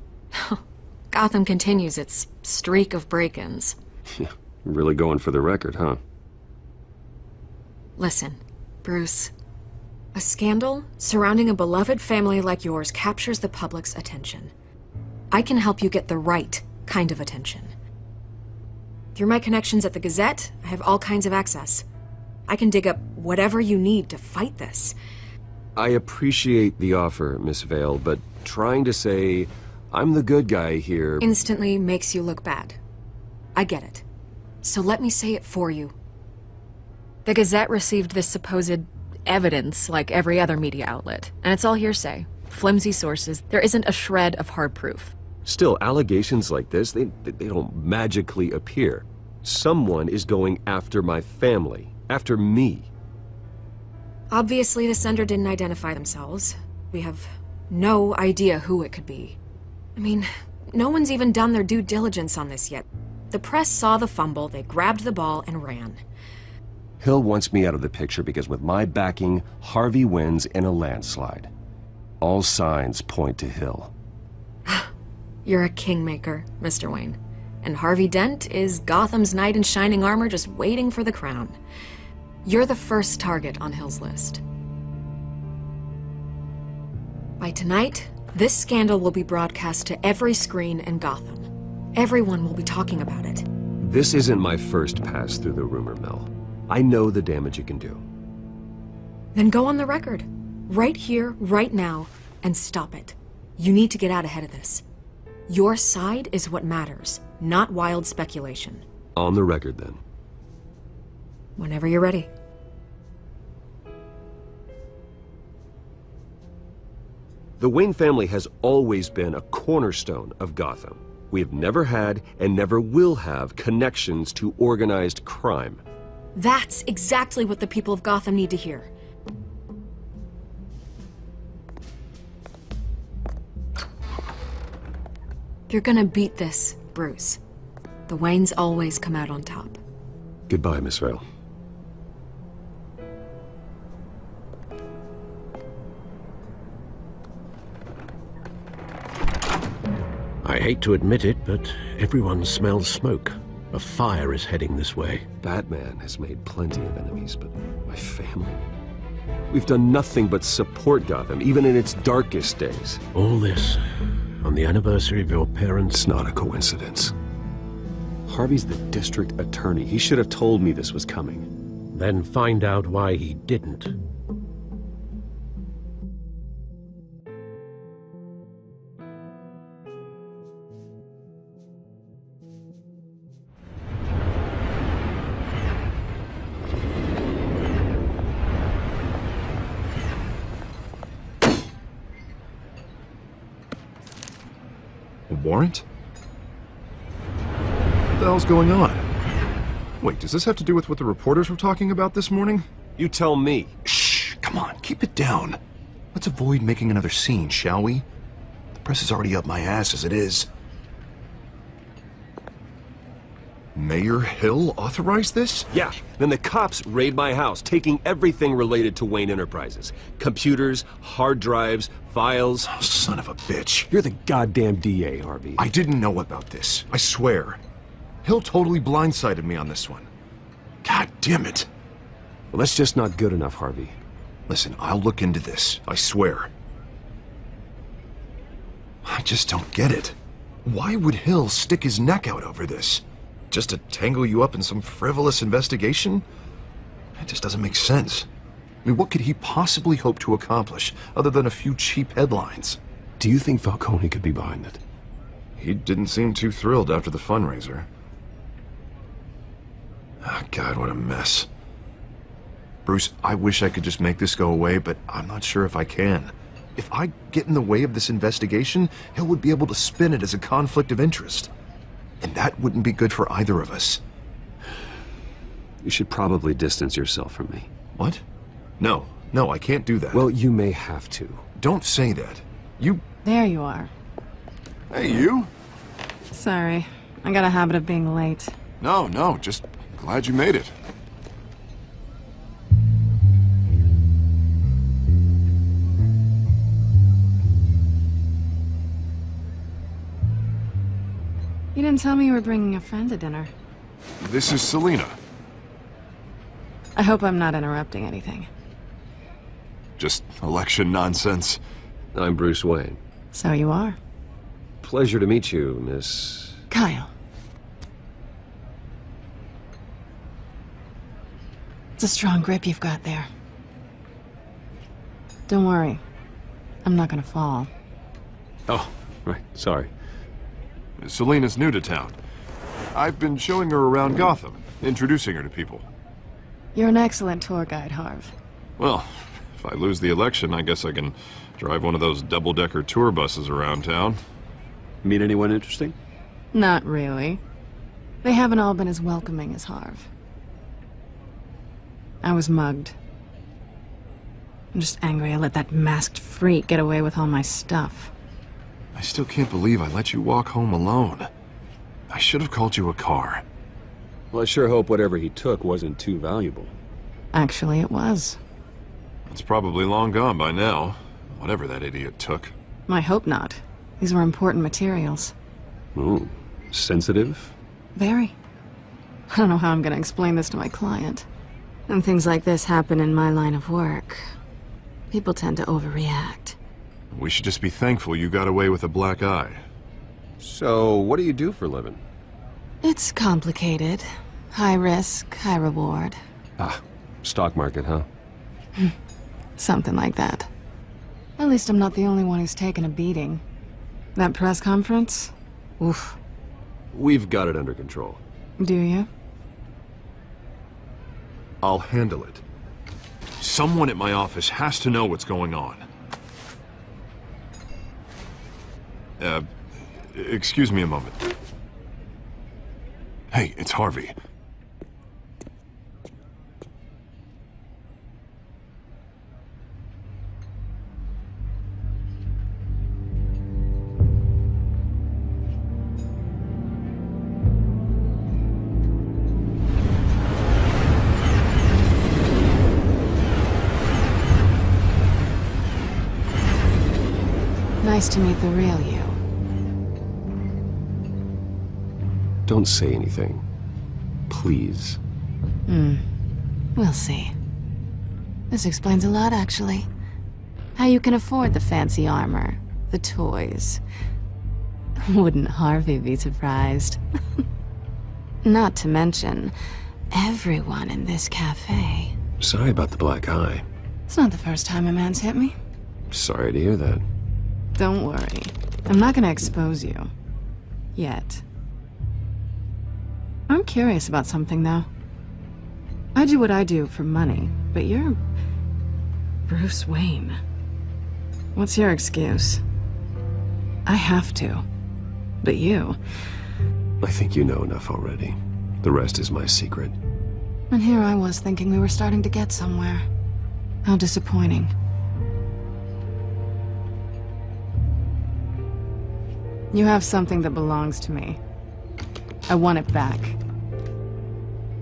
Gotham continues its streak of break-ins. Yeah, really going for the record, huh? Listen, Bruce. A scandal surrounding a beloved family like yours captures the public's attention. I can help you get the right kind of attention. Through my connections at the Gazette, I have all kinds of access. I can dig up whatever you need to fight this. I appreciate the offer, Miss Vale, but trying to say I'm the good guy here... instantly makes you look bad. I get it. So let me say it for you. The Gazette received this supposed evidence like every other media outlet, and it's all hearsay. Flimsy sources. There isn't a shred of hard proof. Still, allegations like this, they don't magically appear. Someone is going after my family. After me. Obviously, the sender didn't identify themselves. We have no idea who it could be. I mean, no one's even done their due diligence on this yet. The press saw the fumble, they grabbed the ball and ran. Hill wants me out of the picture because with my backing, Harvey wins in a landslide. All signs point to Hill. You're a kingmaker, Mr. Wayne. And Harvey Dent is Gotham's knight in shining armor just waiting for the crown. You're the first target on Hill's list. By tonight, this scandal will be broadcast to every screen in Gotham. Everyone will be talking about it. This isn't my first pass through the rumor mill. I know the damage it can do. Then go on the record. Right here, right now, and stop it. You need to get out ahead of this. Your side is what matters, not wild speculation. On the record, then. Whenever you're ready. The Wayne family has always been a cornerstone of Gotham. We have never had and never will have connections to organized crime. That's exactly what the people of Gotham need to hear. You're gonna beat this, Bruce. The Waynes always come out on top. Goodbye, Miss Vale. I hate to admit it, but everyone smells smoke. A fire is heading this way. Batman has made plenty of enemies, but my family? We've done nothing but support Gotham, even in its darkest days. All this on the anniversary of your parents'... It's not a coincidence. Harvey's the district attorney. He should have told me this was coming. Then find out why he didn't. Warrant? What the hell's going on? Wait, does this have to do with what the reporters were talking about this morning? You tell me. Shh, come on, keep it down. Let's avoid making another scene, shall we? The press is already up my ass as it is. Mayor Hill authorized this? Yeah, then the cops raid my house, taking everything related to Wayne Enterprises. Computers, hard drives, files. Oh, son of a bitch. You're the goddamn DA, Harvey. I didn't know about this, I swear. Hill totally blindsided me on this one. God damn it. Well, that's just not good enough, Harvey. Listen, I'll look into this, I swear. I just don't get it. Why would Hill stick his neck out over this? Just to tangle you up in some frivolous investigation? It just doesn't make sense. I mean, what could he possibly hope to accomplish other than a few cheap headlines? Do you think Falcone could be behind it? He didn't seem too thrilled after the fundraiser. Oh, God, what a mess. Bruce, I wish I could just make this go away, but I'm not sure if I can. If I get in the way of this investigation, Hill would be able to spin it as a conflict of interest. And that wouldn't be good for either of us. You should probably distance yourself from me. What? No, I can't do that. Well, you may have to. Don't say that. You... There you are. Hey, you. Sorry. I got a habit of being late. No, just glad you made it. You didn't tell me you were bringing a friend to dinner. This is Selina. I hope I'm not interrupting anything. Just election nonsense. I'm Bruce Wayne. So you are. Pleasure to meet you, Miss... Kyle. It's a strong grip you've got there. Don't worry. I'm not gonna fall. Oh, right. Sorry. Selina's new to town. I've been showing her around Gotham, introducing her to people. You're an excellent tour guide, Harv. Well, if I lose the election, I guess I can drive one of those double-decker tour buses around town. Meet anyone interesting? Not really. They haven't all been as welcoming as Harv. I was mugged. I'm just angry I let that masked freak get away with all my stuff. I still can't believe I let you walk home alone. I should have called you a car. Well, I sure hope whatever he took wasn't too valuable. Actually, it was. It's probably long gone by now, whatever that idiot took. I hope not. These were important materials. Ooh, sensitive? Very. I don't know how I'm gonna explain this to my client. When things like this happen in my line of work, people tend to overreact. We should just be thankful you got away with a black eye. So, what do you do for a living? It's complicated. High risk, high reward. Ah, stock market, huh? Something like that. At least I'm not the only one who's taken a beating. That press conference? Oof. We've got it under control. Do you? I'll handle it. Someone at my office has to know what's going on. Excuse me a moment. Hey, it's Harvey. Nice to meet the real you. Don't say anything. Please. We'll see. This explains a lot, actually. How you can afford the fancy armor, the toys. Wouldn't Harvey be surprised? Not to mention, everyone in this cafe. Sorry about the black eye. It's not the first time a man's hit me. Sorry to hear that. Don't worry. I'm not gonna expose you. Yet. I'm curious about something, though. I do what I do for money, but you're... Bruce Wayne. What's your excuse? I have to. But you... I think you know enough already. The rest is my secret. And here I was thinking we were starting to get somewhere. How disappointing. You have something that belongs to me. I want it back.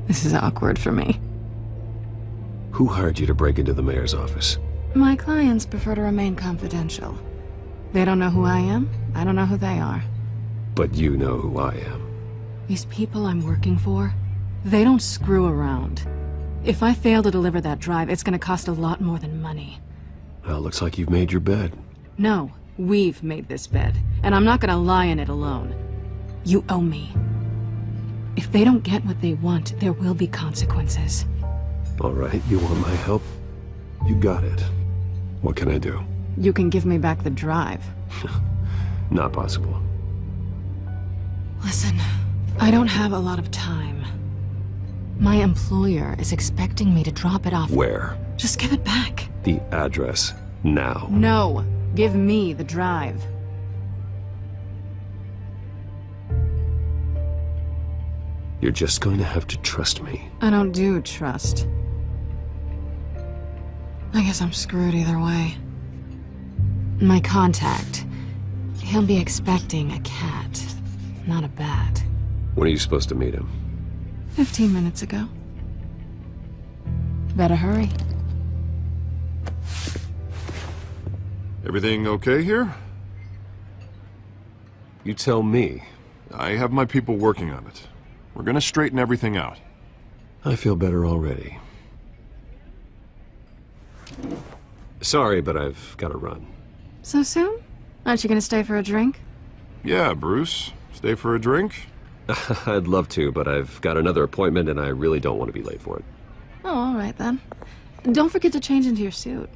This is awkward for me. Who hired you to break into the mayor's office? My clients prefer to remain confidential. They don't know who I am, I don't know who they are. But you know who I am. These people I'm working for, they don't screw around. If I fail to deliver that drive, it's gonna cost a lot more than money. Well, looks like you've made your bed. No, we've made this bed, and I'm not gonna lie in it alone. You owe me. If they don't get what they want, there will be consequences. All right, you want my help? You got it. What can I do? You can give me back the drive. Not possible. Listen, I don't have a lot of time. My employer is expecting me to drop it off. Where? Just give it back. The address, now. No, give me the drive. You're just going to have to trust me. I don't do trust. I guess I'm screwed either way. My contact. He'll be expecting a cat, not a bat. When are you supposed to meet him? 15 minutes ago. Better hurry. Everything okay here? You tell me. I have my people working on it. We're gonna straighten everything out. I feel better already. Sorry, but I've got to run. So soon? Aren't you gonna stay for a drink? Yeah, Bruce. Stay for a drink? I'd love to, but I've got another appointment and I really don't want to be late for it. Oh, all right then. Don't forget to change into your suit.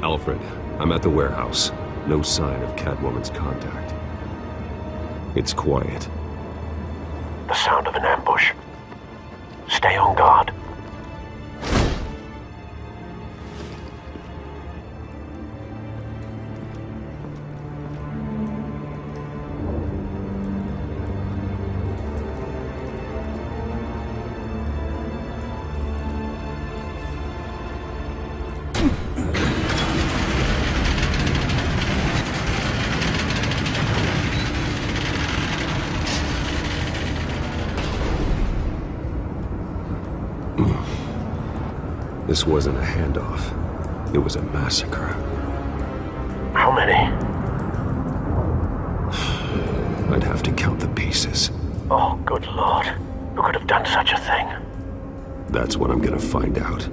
Alfred, I'm at the warehouse. No sign of Catwoman's contact. It's quiet. The sound of an ambush. Stay on guard. This wasn't a handoff. It was a massacre. How many? I'd have to count the pieces. Oh, good lord. Who could have done such a thing? That's what I'm gonna find out.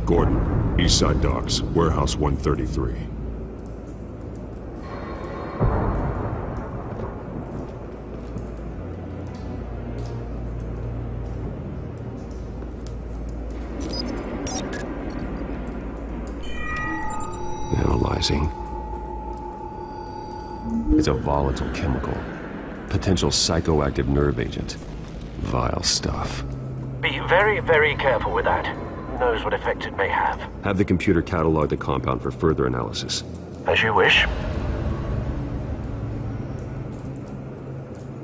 Gordon, East Side Docks, Warehouse 133. Analyzing. It's a volatile chemical. Potential psychoactive nerve agent. Vile stuff. Be very, very careful with that. Who knows what effect it may have. Have the computer catalog the compound for further analysis. As you wish.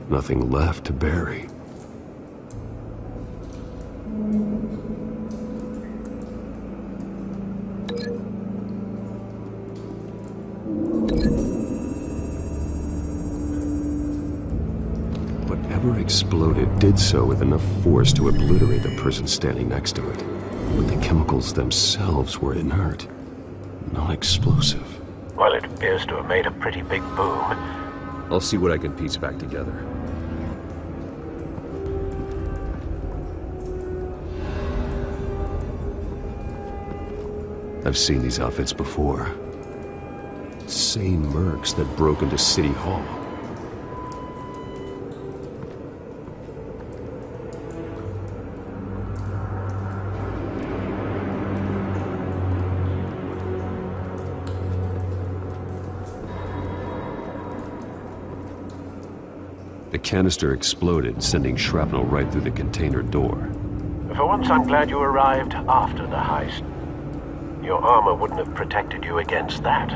Nothing left to bury. Whatever exploded did so with enough force to obliterate the person standing next to it. But the chemicals themselves were inert, non-explosive. Well, it appears to have made a pretty big boom. I'll see what I can piece back together. I've seen these outfits before. Same mercs that broke into City Hall. The canister exploded, sending shrapnel right through the container door. For once, I'm glad you arrived after the heist. Your armor wouldn't have protected you against that.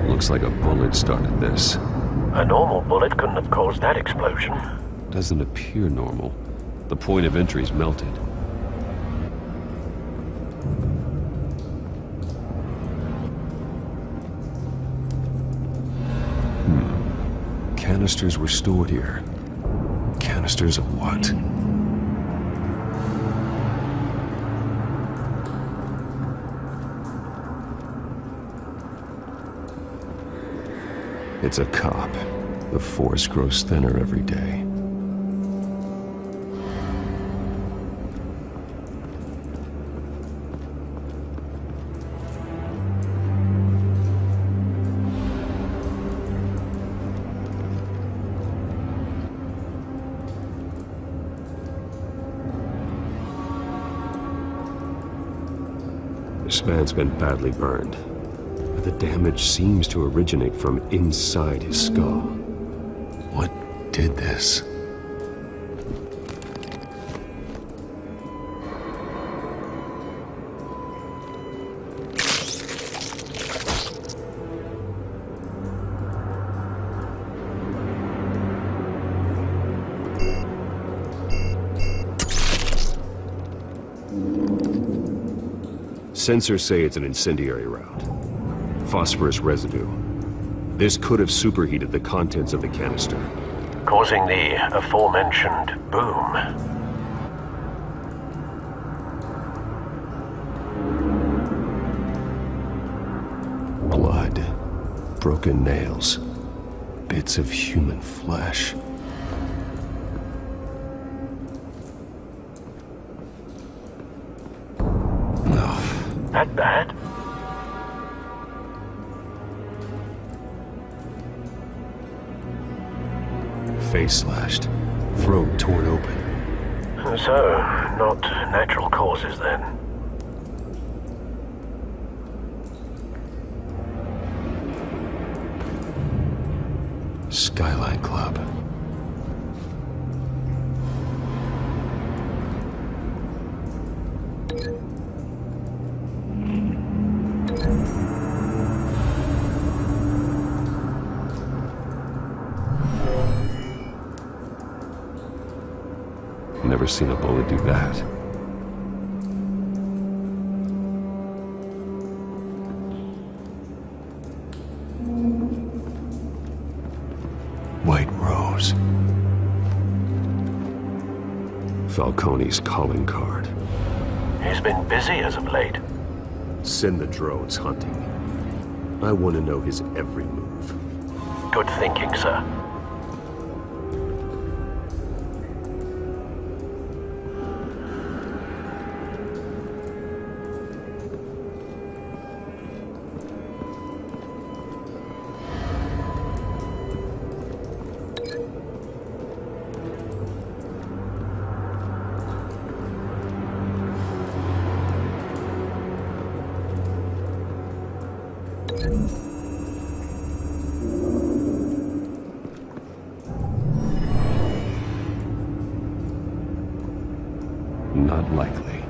Looks like a bullet started this. A normal bullet couldn't have caused that explosion. Doesn't appear normal. The point of entry's melted. Canisters were stored here. Canisters of what? It's a cop. The force grows thinner every day. This man's been badly burned. But the damage seems to originate from inside his skull. What did this? Sensors say it's an incendiary round. Phosphorus residue. This could have superheated the contents of the canister, causing the aforementioned boom. Blood, broken nails, bits of human flesh. That bad? Face slashed, throat torn open. So, not natural causes then. Skyline Club. Never seen a bullet do that. White Rose. Falcone's calling card. He's been busy as of late. Send the drones hunting. I want to know his every move. Good thinking, sir. Not likely.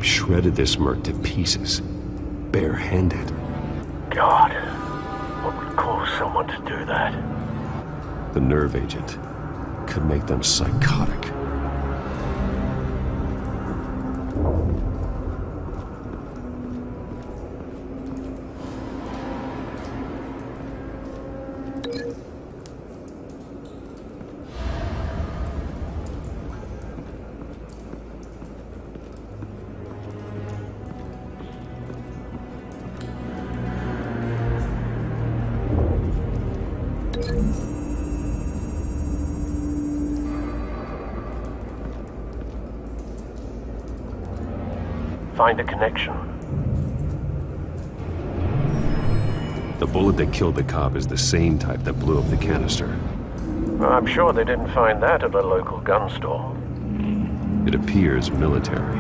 Shredded this merc to pieces, bare-handed. God, what would cause someone to do that? The nerve agent could make them psychotic. Find a connection. The bullet that killed the cop is the same type that blew up the canister. I'm sure they didn't find that at a local gun store. It appears military.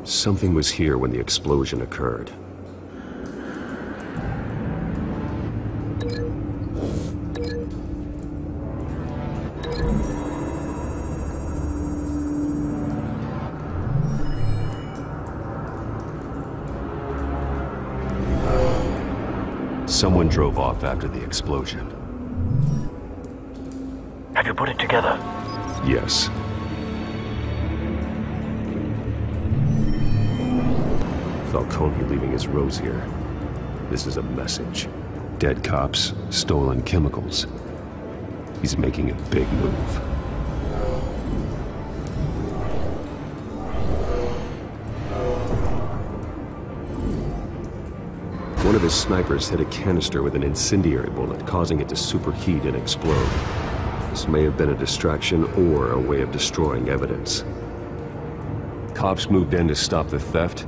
Something was here when the explosion occurred. Someone drove off after the explosion. Have you put it together? Yes. Falcone leaving his rose here. This is a message. Dead cops, stolen chemicals. He's making a big move. One of his snipers hit a canister with an incendiary bullet, causing it to superheat and explode. This may have been a distraction or a way of destroying evidence. Cops moved in to stop the theft.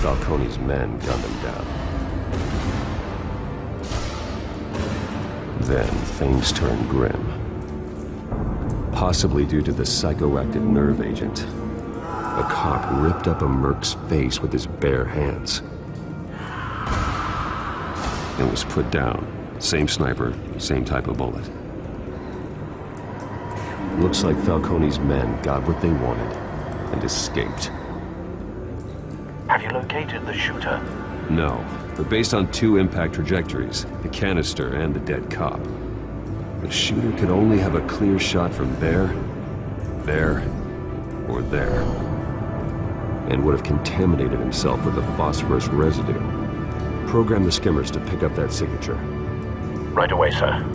Falcone's men gunned him down. Then things turned grim. Possibly due to the psychoactive nerve agent. A cop ripped up a merc's face with his bare hands. And was put down. Same sniper, same type of bullet. Looks like Falcone's men got what they wanted and escaped. Have you located the shooter? No, but based on two impact trajectories, the canister and the dead cop, the shooter could only have a clear shot from there, or there, and would have contaminated himself with the phosphorus residue. Program the skimmers to pick up that signature. Right away, sir.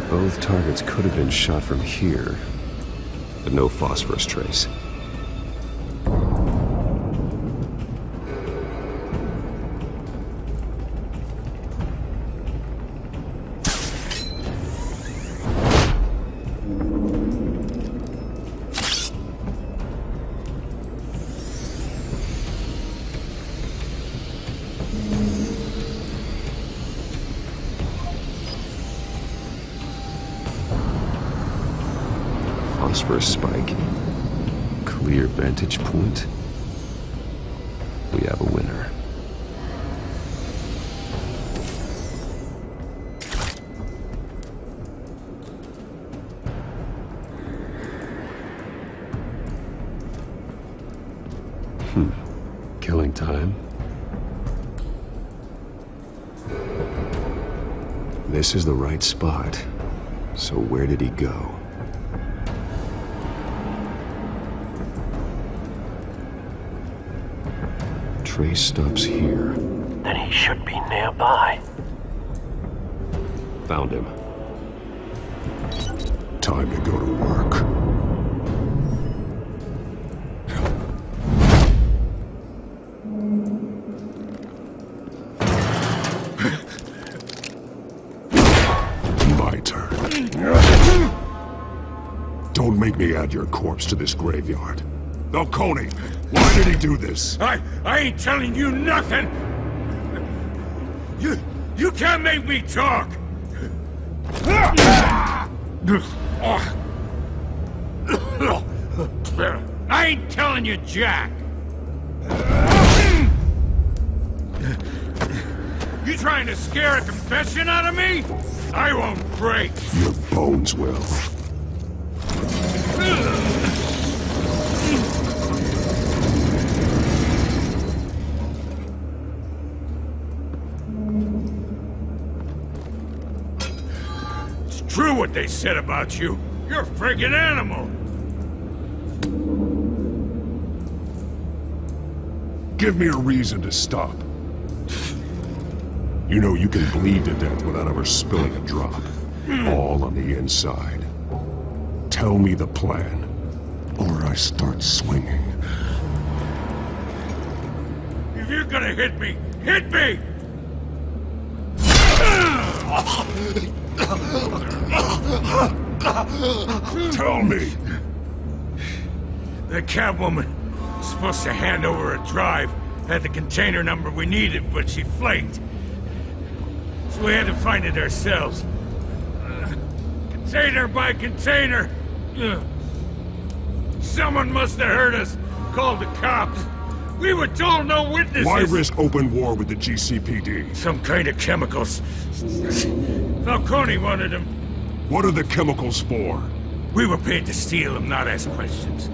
Both targets could have been shot from here, but no phosphorus trace. Phosphorus spike. Clear vantage point. We have a winner. Killing time. This is the right spot. So where did he go? Trace stops here. Then he should be nearby. Found him. Time to go to work. My turn. Don't make me add your corpse to this graveyard. Falcone, why did he do this? I ain't telling you nothing! You can't make me talk! I ain't telling you jack! You trying to scare a confession out of me? I won't break! Your bones will. It's true what they said about you. You're a friggin' animal! Give me a reason to stop. You know you can bleed to death without ever spilling a drop. All on the inside. Tell me the plan, or I start swinging. If you're gonna hit me, hit me! Tell me! The Catwoman was supposed to hand over a drive, had the container number we needed, but she flaked. So we had to find it ourselves. Container by container. Someone must have heard us, called the cops. We were told no witnesses. Why risk open war with the GCPD? Some kind of chemicals. Falcone wanted them. What are the chemicals for? We were paid to steal them, not ask questions.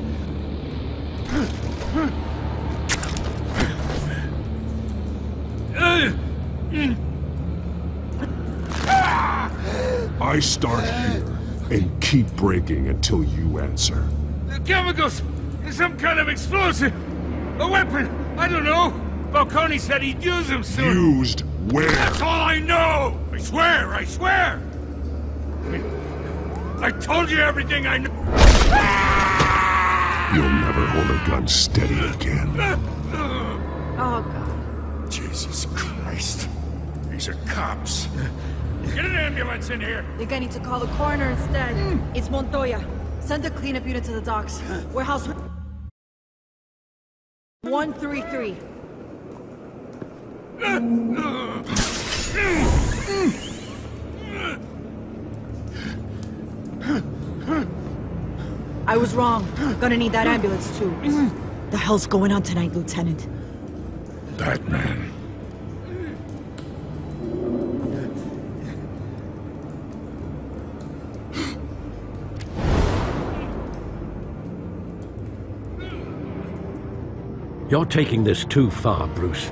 I start here and keep breaking until you answer. The chemicals! Some kind of explosive! A weapon! I don't know! Falcone said he'd use them soon! Used where? That's all I know! I swear! I swear! I told you everything I know! You'll never hold a gun steady again. Oh, God. Jesus Christ. These are cops. Get an ambulance in here! Think I need to call the coroner instead. It's Montoya. Send a cleanup unit to the docks. Warehouse 133. I was wrong. Gonna need that ambulance too. The hell's going on tonight, Lieutenant? Batman. You're taking this too far, Bruce.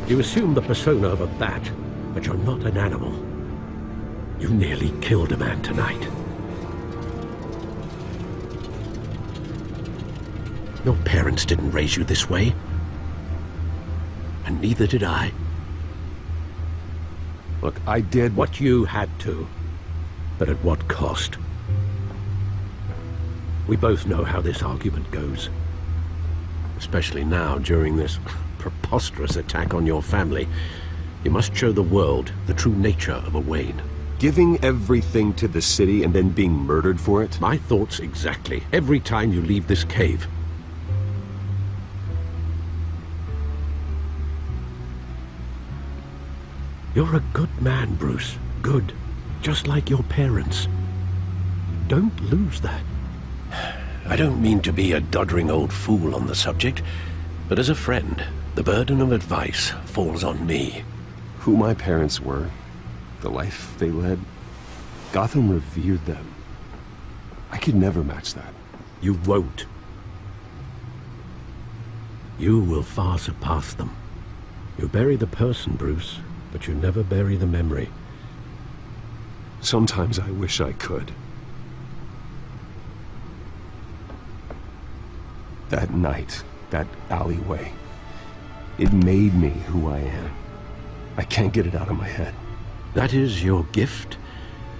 You assume the persona of a bat, but you're not an animal. You nearly killed a man tonight. Your parents didn't raise you this way. And neither did I. Look, I did what you had to, but at what cost? We both know how this argument goes. Especially now, during this preposterous attack on your family. You must show the world the true nature of a Wayne. Giving everything to the city and then being murdered for it? My thoughts exactly. Every time you leave this cave. You're a good man, Bruce. Good. Just like your parents. Don't lose that. I don't mean to be a doddering old fool on the subject, but as a friend, the burden of advice falls on me. Who my parents were, the life they led, Gotham revered them. I could never match that. You won't. You will far surpass them. You bury the person, Bruce, but you never bury the memory. Sometimes I wish I could. That night, that alleyway, it made me who I am. I can't get it out of my head. That is your gift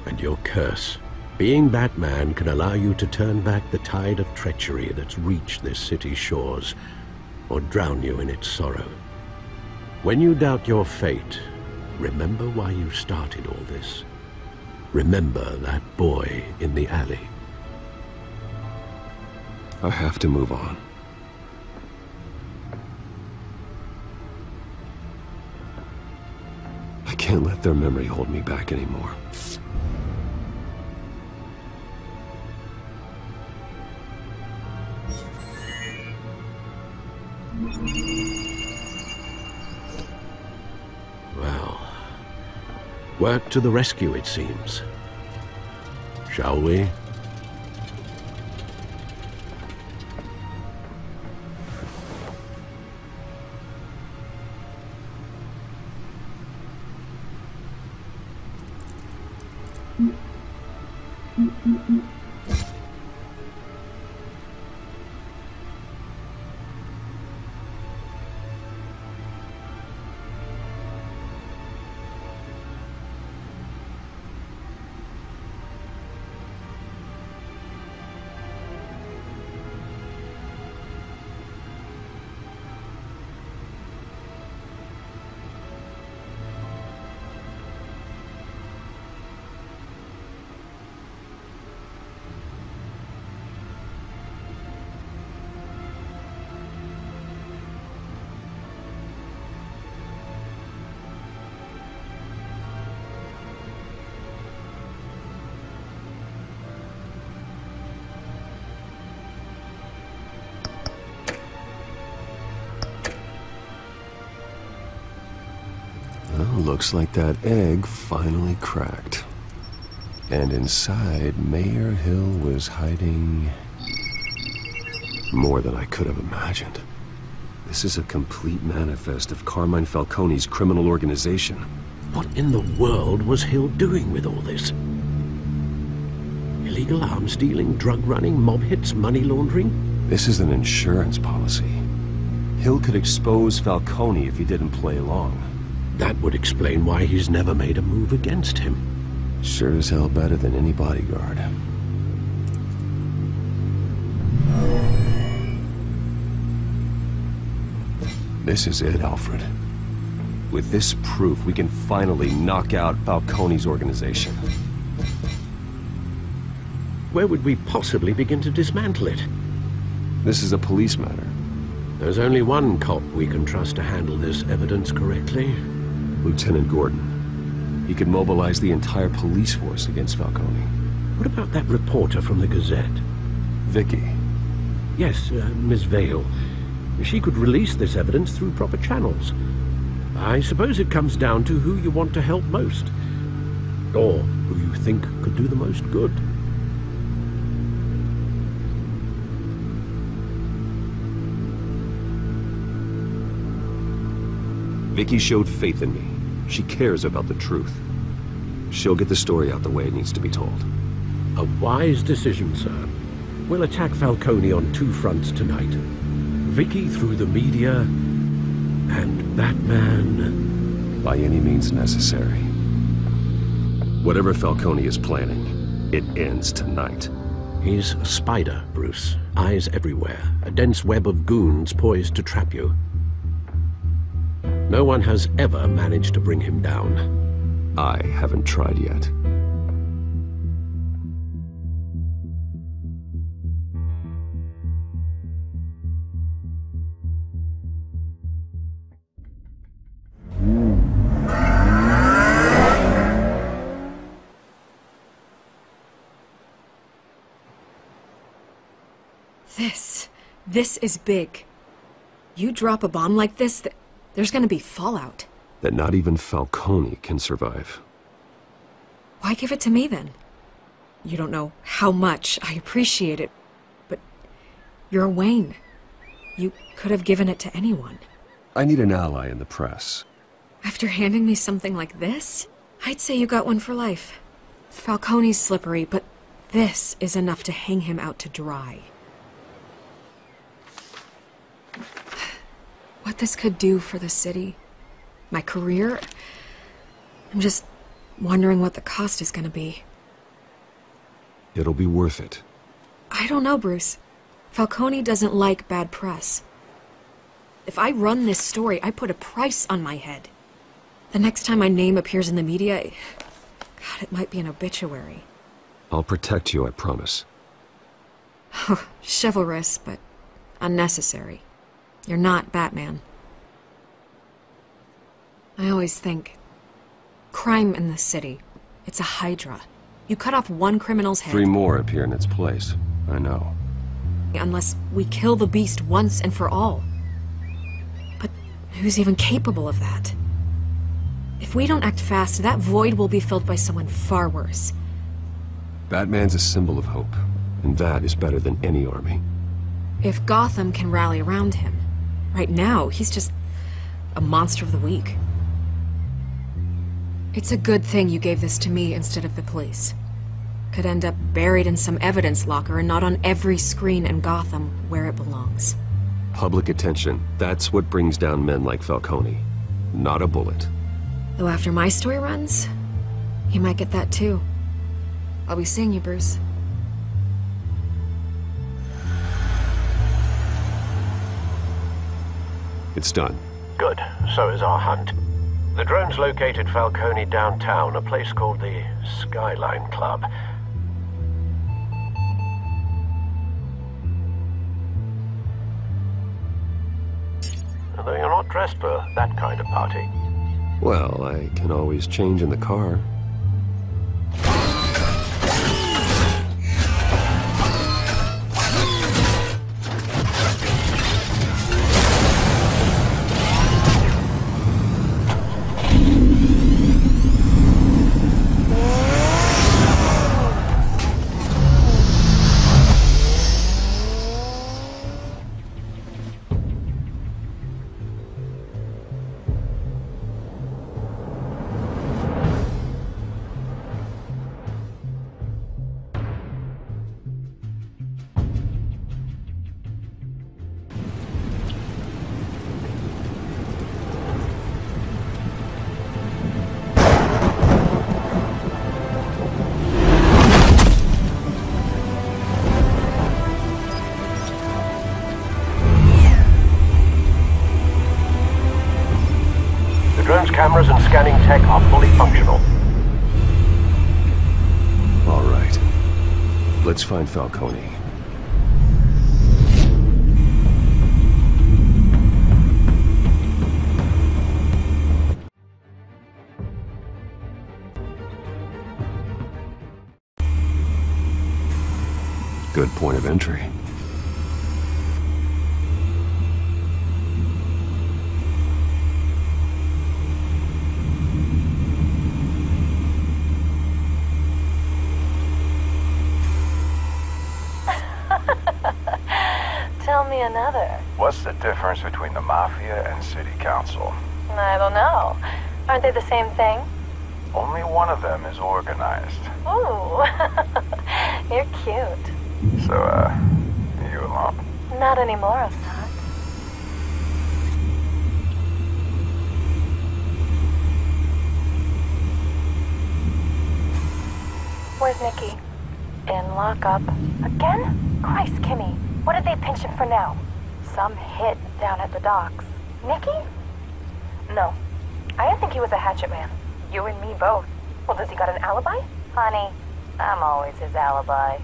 and your curse. Being Batman can allow you to turn back the tide of treachery that's reached this city's shores, or drown you in its sorrow. When you doubt your fate, remember why you started all this. Remember that boy in the alley. I have to move on. I can't let their memory hold me back anymore. Well, work to the rescue, it seems. Shall we? Looks like that egg finally cracked. And inside, Mayor Hill was hiding more than I could have imagined. This is a complete manifest of Carmine Falcone's criminal organization. What in the world was Hill doing with all this? Illegal arms dealing, drug running, mob hits, money laundering? This is an insurance policy. Hill could expose Falcone if he didn't play along. That would explain why he's never made a move against him. Sure as hell better than any bodyguard. This is it, Alfred. With this proof, we can finally knock out Falcone's organization. Where would we possibly begin to dismantle it? This is a police matter. There's only one cop we can trust to handle this evidence correctly. Lieutenant Gordon. He could mobilize the entire police force against Falcone. What about that reporter from the Gazette? Vicky. Yes, Miss Vale. She could release this evidence through proper channels. I suppose it comes down to who you want to help most. Or who you think could do the most good. Vicky showed faith in me. She cares about the truth. She'll get the story out the way it needs to be told. A wise decision, sir. We'll attack Falcone on two fronts tonight. Vicky through the media, and Batman... by any means necessary. Whatever Falcone is planning, it ends tonight. He's a spider, Bruce. Eyes everywhere. A dense web of goons poised to trap you. No one has ever managed to bring him down. I haven't tried yet. This is big. You drop a bomb like this, there's gonna be fallout. That not even Falcone can survive. Why give it to me, then? You don't know how much I appreciate it, but you're Wayne. You could have given it to anyone. I need an ally in the press. After handing me something like this, I'd say you got one for life. Falcone's slippery, but this is enough to hang him out to dry. What this could do for the city, my career, I'm just wondering what the cost is gonna be. It'll be worth it. I don't know, Bruce. Falcone doesn't like bad press. If I run this story, I put a price on my head. The next time my name appears in the media, God, it might be an obituary. I'll protect you, I promise. Chivalrous, but unnecessary. You're not Batman. I always think, crime in the city, it's a hydra. You cut off one criminal's head. 3 more appear in its place. I know. Unless we kill the beast once and for all. But who's even capable of that? If we don't act fast, that void will be filled by someone far worse. Batman's a symbol of hope, and that is better than any army. If Gotham can rally around him, right now, he's just a monster of the week. It's a good thing you gave this to me instead of the police. Could end up buried in some evidence locker and not on every screen in Gotham where it belongs. Public attention, that's what brings down men like Falcone. Not a bullet. Though after my story runs, he might get that too. I'll be seeing you, Bruce. It's done. Good. So is our hunt. The drones located Falcone downtown, a place called the Skyline Club. Although you're not dressed for that kind of party. Well, I can always change in the car. Cameras and scanning tech are fully functional. All right. Let's find Falcone. Good point of entry. Tell me another. What's the difference between the Mafia and City Council? I don't know. Aren't they the same thing? Only one of them is organized. Ooh, you're cute. So, you alone? Not anymore, I'm not. Where's Nicky? In lockup. Again? Christ, Kimmy. What did they pinch him for now? Some hit down at the docks. Nicky? No. I didn't think he was a hatchet man. You and me both. Well, does he got an alibi? Honey, I'm always his alibi.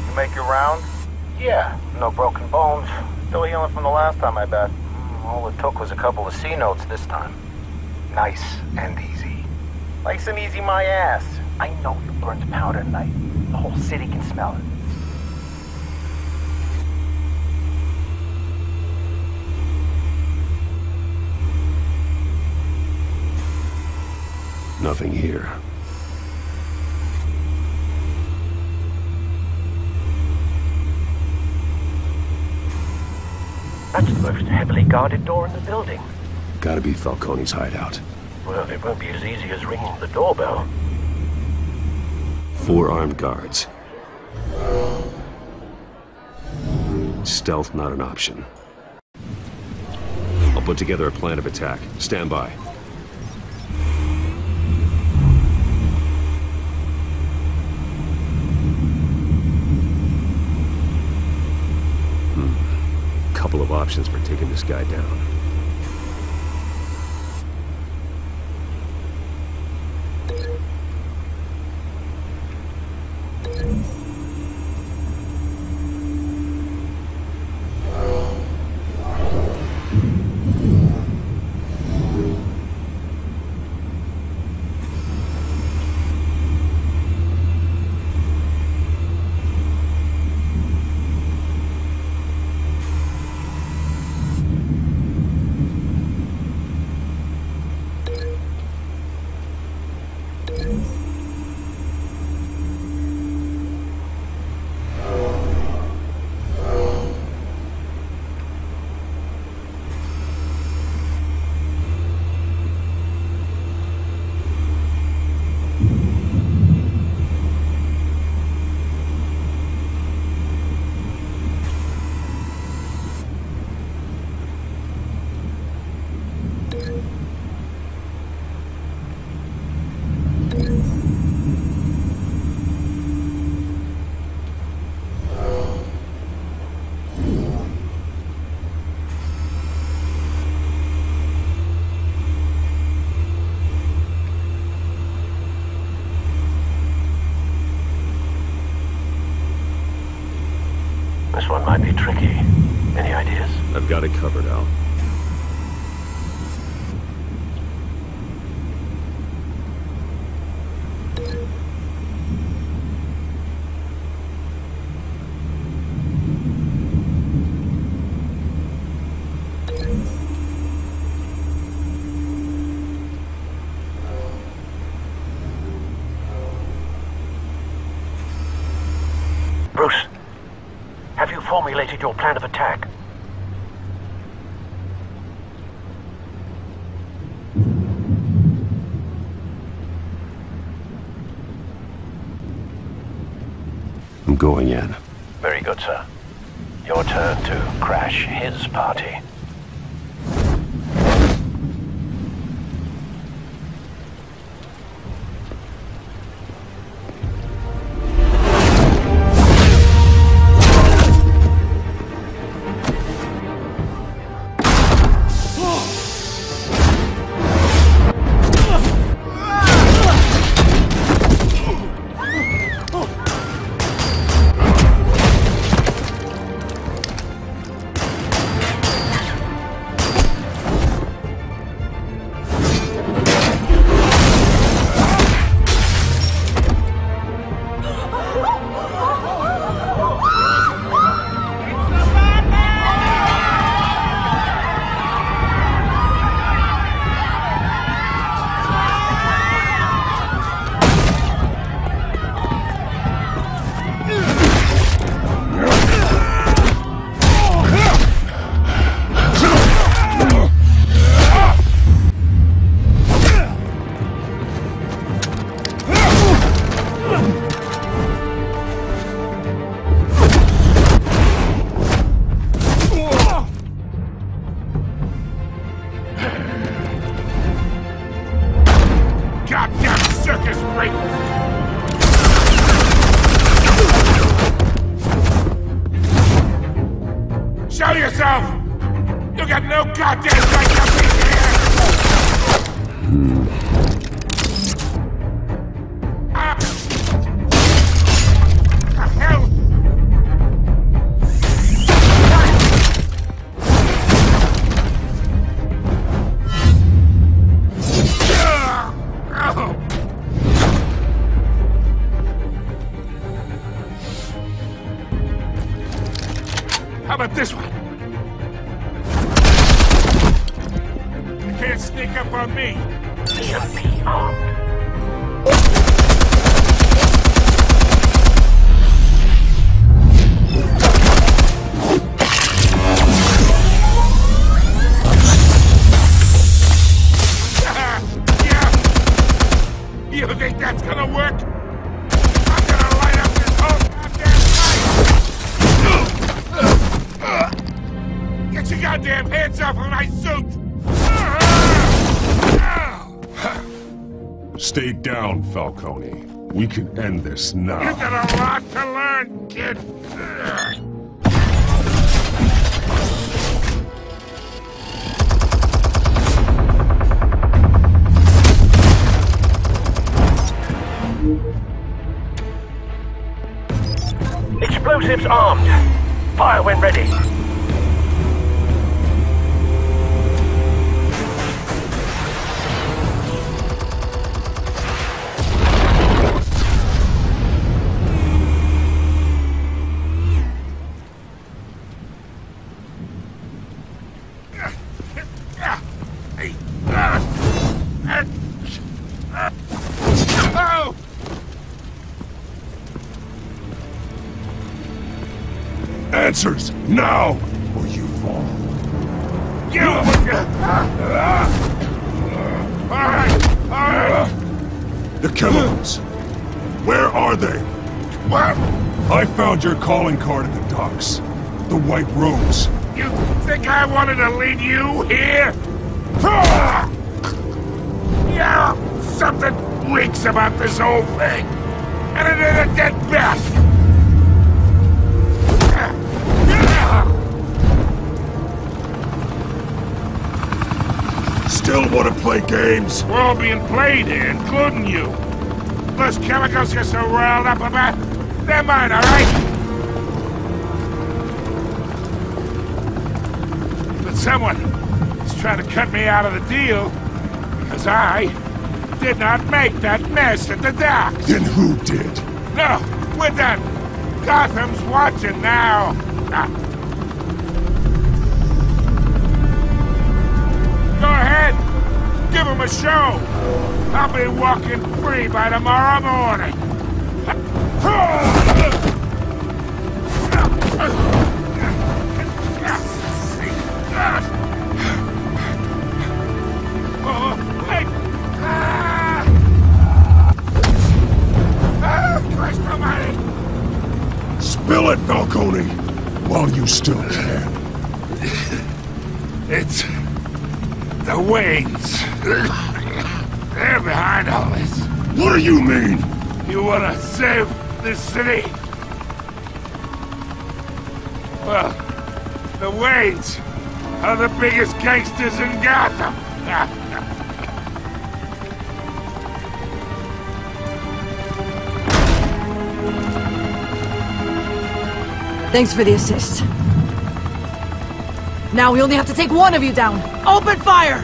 You make your round? Yeah, no broken bones. Still healing from the last time, I bet. All it took was a couple of C notes this time. Nice and easy. Nice and easy my ass. I know you burned powder tonight. The whole city can smell it. Nothing here. That's the most heavily guarded door in the building. Gotta be Falcone's hideout. Well, it won't be as easy as ringing the doorbell. 4 armed guards. Stealth not an option. I'll put together a plan of attack. Stand by. Couple of options for taking this guy down. This one might be tricky. Any ideas? I've got it covered, Al. Bruce, have you formulated your plan of attack? I'm going in. Very good, sir. Your turn to crash his party. Show yourself! You got no goddamn right to be here! Ah! The hell? How about this one? You can't sneak up on me. EMP armed. goddamn hands off of my suit! Stay down, Falcone. We can end this now. You got a lot to learn, kid. Explosives armed. Fire when ready. Answers, now, or you fall. You! Alright! The chemicals. Where are they? What? I found your calling card at the docks. The White Rose. You think I wanted to lead you here? Yeah, something reeks about this whole thing. And it is a dead best. Still want to play games? We're all being played here, including you. Those chemicals you're so riled up about, they're mine, all right? But someone is trying to cut me out of the deal because I did not make that mess at the docks. Then who did? No, we're done. Gotham's watching now. Go ahead. Give him a show. I'll be walking free by tomorrow morning. Oh, wait. Christ almighty. Spill it, Falcone, while you still can. It's the Waynes. They're behind all this. What do you mean? You wanna save this city? Well, the Waynes are the biggest gangsters in Gotham. Thanks for the assist. Now we only have to take one of you down. Open fire!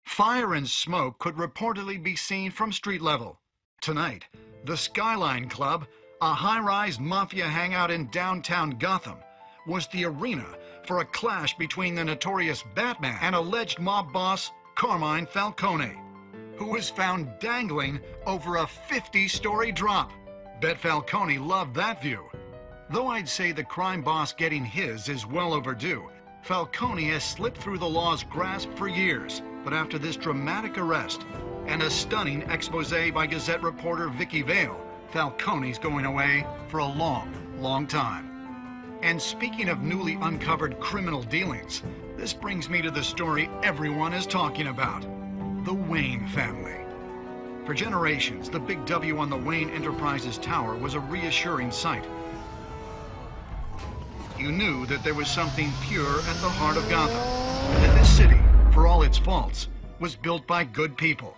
Fire and smoke could reportedly be seen from street level. Tonight, the Skyline Club, a high-rise mafia hangout in downtown Gotham, was the arena for a clash between the notorious Batman and alleged mob boss Carmine Falcone, who was found dangling over a 50-story drop. Bet Falcone loved that view. Though I'd say the crime boss getting his is well overdue, Falcone has slipped through the law's grasp for years. But after this dramatic arrest and a stunning expose by Gazette reporter Vicky Vale, Falcone's going away for a long, long time. And speaking of newly uncovered criminal dealings, this brings me to the story everyone is talking about: the Wayne family. For generations, the big W on the Wayne Enterprises tower was a reassuring sight. You knew that there was something pure at the heart of Gotham, that this city, for all its faults, was built by good people.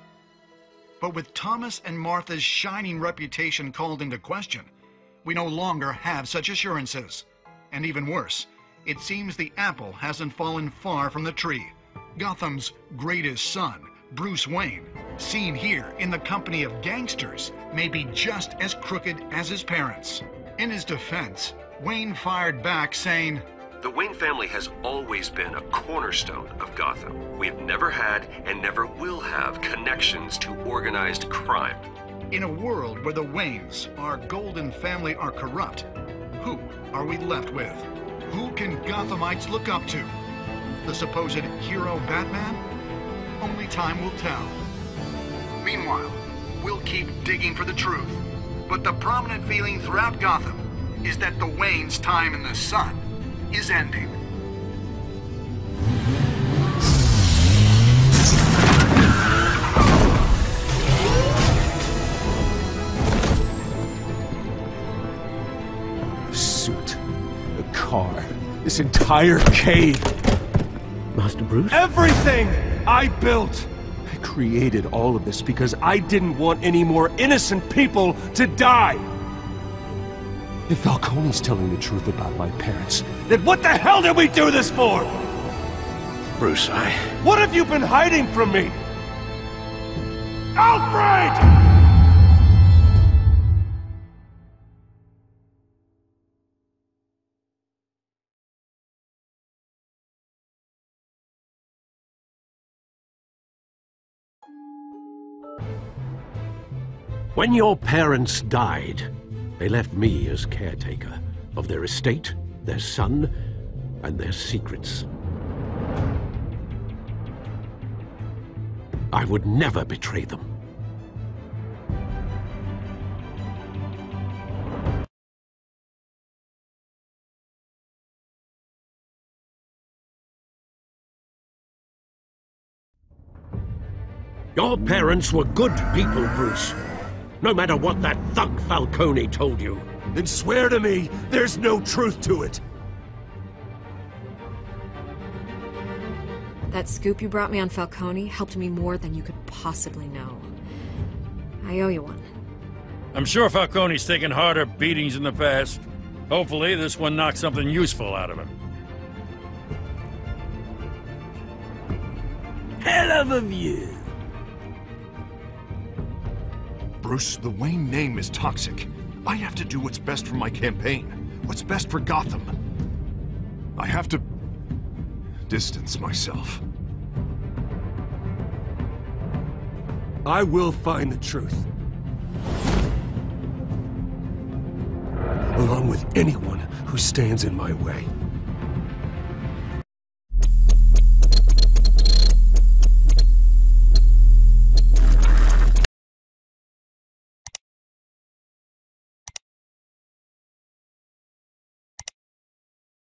But with Thomas and Martha's shining reputation called into question, we no longer have such assurances. And even worse, it seems the apple hasn't fallen far from the tree. Gotham's greatest son, Bruce Wayne, seen here in the company of gangsters, may be just as crooked as his parents. In his defense, Wayne fired back saying, "The Wayne family has always been a cornerstone of Gotham. We have never had and never will have connections to organized crime." In a world where the Waynes, our golden family, are corrupt, Who are we left with? Who can Gothamites look up to? The supposed hero Batman? Only time will tell. Meanwhile, we'll keep digging for the truth. But the prominent feeling throughout Gotham is that the Wayne's time in the sun is ending. The suit, the car, this entire cave. Master Bruce? Everything I built! I created all of this because I didn't want any more innocent people to die! If Falcone's telling the truth about my parents, then what the hell did we do this for? Bruce, What have you been hiding from me? Alfred! When your parents died, they left me as caretaker of their estate, their son, and their secrets. I would never betray them. Your parents were good people, Bruce. No matter what that thug Falcone told you. Then swear to me there's no truth to it. That scoop you brought me on Falcone helped me more than you could possibly know. I owe you one. I'm sure Falcone's taken harder beatings in the past. Hopefully, this one knocks something useful out of him. Hell of a view. Bruce, the Wayne name is toxic. I have to do what's best for my campaign. What's best for Gotham. I have to distance myself. I will find the truth. Along with anyone who stands in my way.